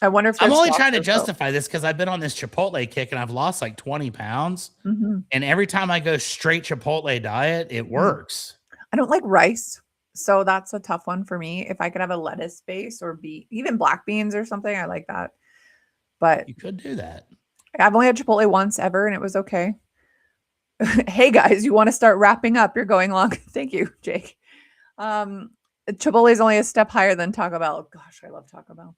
I wonder if I'm only trying to justify this because I've been on this Chipotle kick and I've lost like 20 pounds. Mm-hmm. And every time I go straight Chipotle diet, it works. I don't like rice. So that's a tough one for me. If I could have a lettuce base or even black beans or something, I like that. But you could do that. I've only had Chipotle once ever and it was okay. Hey guys, you want to start wrapping up? You're going long. Thank you, Jake. Chipotle is only a step higher than Taco Bell. Gosh, I love Taco Bell.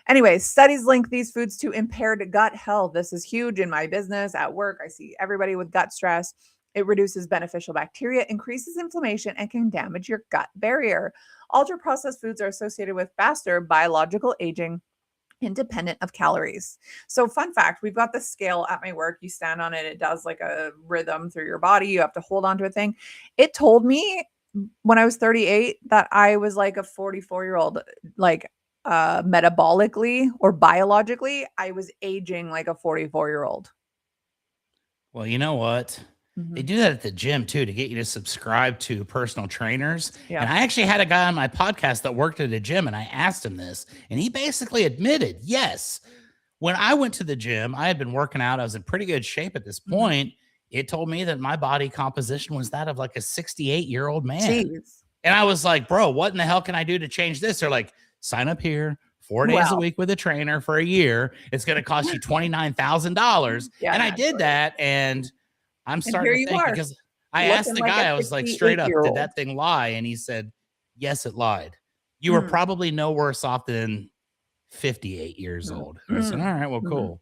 Anyways, studies link these foods to impaired gut health. This is huge in my business, at work. I see everybody with gut stress. It reduces beneficial bacteria, increases inflammation, and can damage your gut barrier. Ultra-processed foods are associated with faster biological aging, independent of calories. So fun fact, we've got the scale at my work. You stand on it. It does like a rhythm through your body. You have to hold on to a thing. It told me when I was 38 that I was like a 44-year-old, like metabolically or biologically, I was aging like a 44-year-old. Well, you know what? They do that at the gym too, to get you to subscribe to personal trainers. Yeah. And I actually had a guy on my podcast that worked at a gym and I asked him this and he basically admitted, yes, when I went to the gym, I had been working out. I was in pretty good shape at this point. It told me that my body composition was that of like a 68-year-old man. Jeez. And I was like, bro, what in the hell can I do to change this? They're like, sign up here 4 days a week with a trainer for a year. It's going to cost you $29,000. Yeah, and I did that. And I'm starting to think because I asked the guy, I was like, straight up, did that thing lie? And he said, yes, it lied. You were probably no worse off than 58 years old. And I said, all right, well, cool.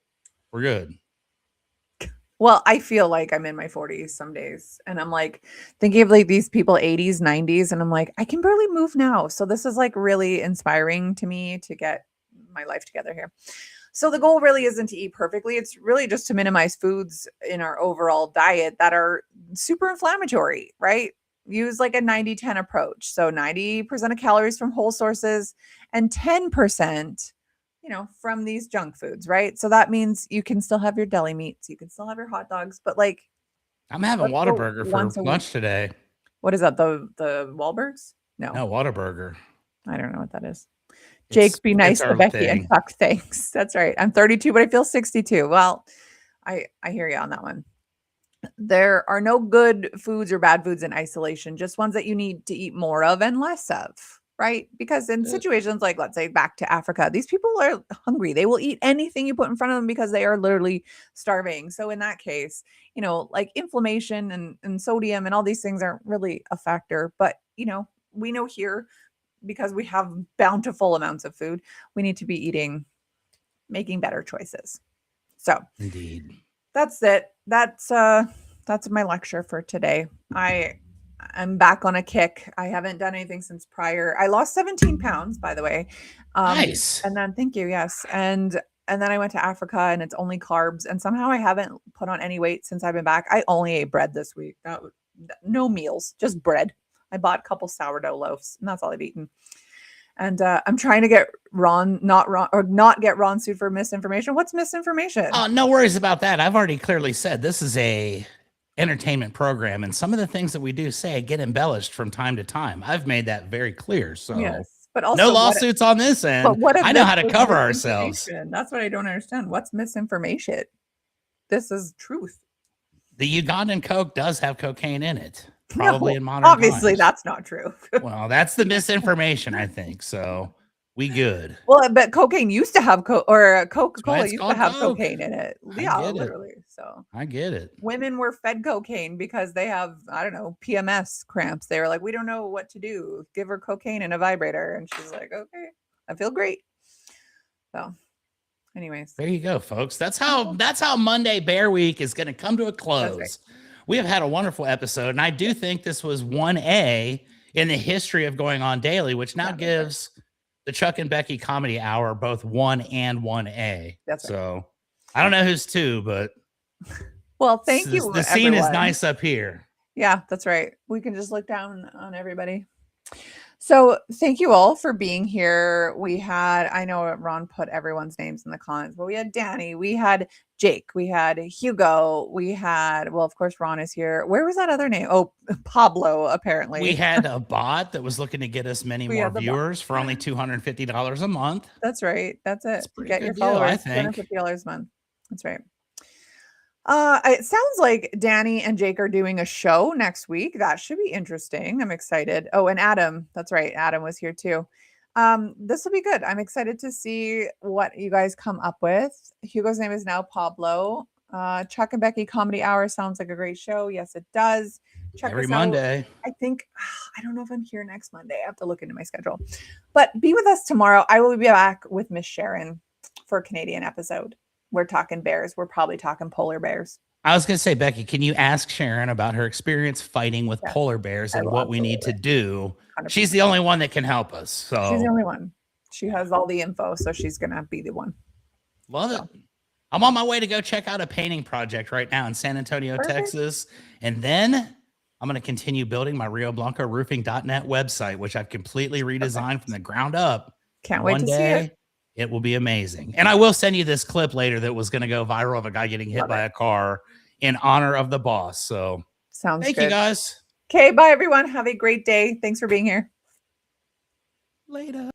We're good. Well, I feel like I'm in my 40s some days and I'm like thinking of like these people 80s, 90s. And I'm like, I can barely move now. So this is like really inspiring to me to get my life together here. So the goal really isn't to eat perfectly. It's really just to minimize foods in our overall diet that are super inflammatory, right? Use like a 90-10 approach. So 90% of calories from whole sources and 10%, from these junk foods, right? So that means you can still have your deli meats. You can still have your hot dogs, but like. I'm having Whataburger for lunch today. What is that? The Wahlburgers? No, Whataburger. I don't know what that is. Jake, be nice to Becky and Chuck. Thanks. That's right. I'm 32, but I feel 62. Well, I hear you on that one. There are no good foods or bad foods in isolation, just ones that you need to eat more of and less of, right? Because in situations like, let's say, back to Africa, these people are hungry. They will eat anything you put in front of them because they are literally starving. So in that case, like inflammation and sodium and all these things aren't really a factor. But, we know here, because we have bountiful amounts of food, we need to be making better choices. So indeed, that's it. That's my lecture for today. I'm back on a kick. I haven't done anything since prior. I lost 17 pounds, by the way. Nice. And then thank you. Yes. And then I went to Africa and it's only carbs. And somehow I haven't put on any weight since I've been back. I only ate bread this week. No meals, just bread. I bought a couple sourdough loaves and that's all I've eaten. And I'm trying to get not get Ron sued for misinformation. What's misinformation? Oh, no worries about that. I've already clearly said this is a entertainment program, and some of the things that we do say get embellished from time to time. I've made that very clear. So yes, but also no lawsuits on this end. But what I know how to cover ourselves. That's what I don't understand. What's misinformation? This is truth. The Ugandan Coke does have cocaine in it. Probably in modern obviously times. That's not true. Well, that's the misinformation, I think. So we good. Well, but cocaine used to have Coca-Cola used to have cocaine in it. Yeah, literally. So I get it. Women were fed cocaine because they have, I don't know, PMS cramps. They were like, we don't know what to do. Give her cocaine and a vibrator. And she's like, okay, I feel great. So anyways. There you go, folks. That's how Monday Bear Week is going to come to a close. Right. We have had a wonderful episode, and I do think this was 1A in the history of Going On Daily, which now gives the Chuck and Becky Comedy Hour both 1 and 1A. That's right. So I don't know who's 2, but well, thank you. The scene is nice up here. Yeah, that's right. We can just look down on everybody. So thank you all for being here. We had, I know Ron put everyone's names in the comments, but we had Danny, we had Jake, we had Hugo, we had, well, of course, Ron is here. Where was that other name? Oh, Pablo, apparently. We had a bot that was looking to get us many more viewers for only $250 a month. That's right. That's it. That's Get your followers, $250 a month. That's right. It sounds like Danny and Jake are doing a show next week. That should be interesting. I'm excited. Oh, and Adam. That's right. Adam was here too. This will be good. I'm excited to see what you guys come up with. Hugo's name is now Pablo. Chuck and Becky Comedy Hour sounds like a great show. Yes, it does. Check every Monday. I think, I don't know if I'm here next Monday. I have to look into my schedule. But be with us tomorrow. I will be back with Miss Sharon for a Canadian episode. We're talking bears. We're probably talking polar bears. I was going to say, Becky, can you ask Sharon about her experience fighting with polar bears and what we need to do? 100%. She's the only one that can help us. So she's the only one. She has all the info, so she's going to be the one. Love it. I'm on my way to go check out a painting project right now in San Antonio, Texas. And then I'm going to continue building my RioBlancoRoofing.net website, which I've completely redesigned from the ground up. Can't wait to see it. It will be amazing. And I will send you this clip later that was going to go viral of a guy getting hit by a car in honor of the boss. So sounds good. Thank you guys. Okay. Bye everyone. Have a great day. Thanks for being here. Later.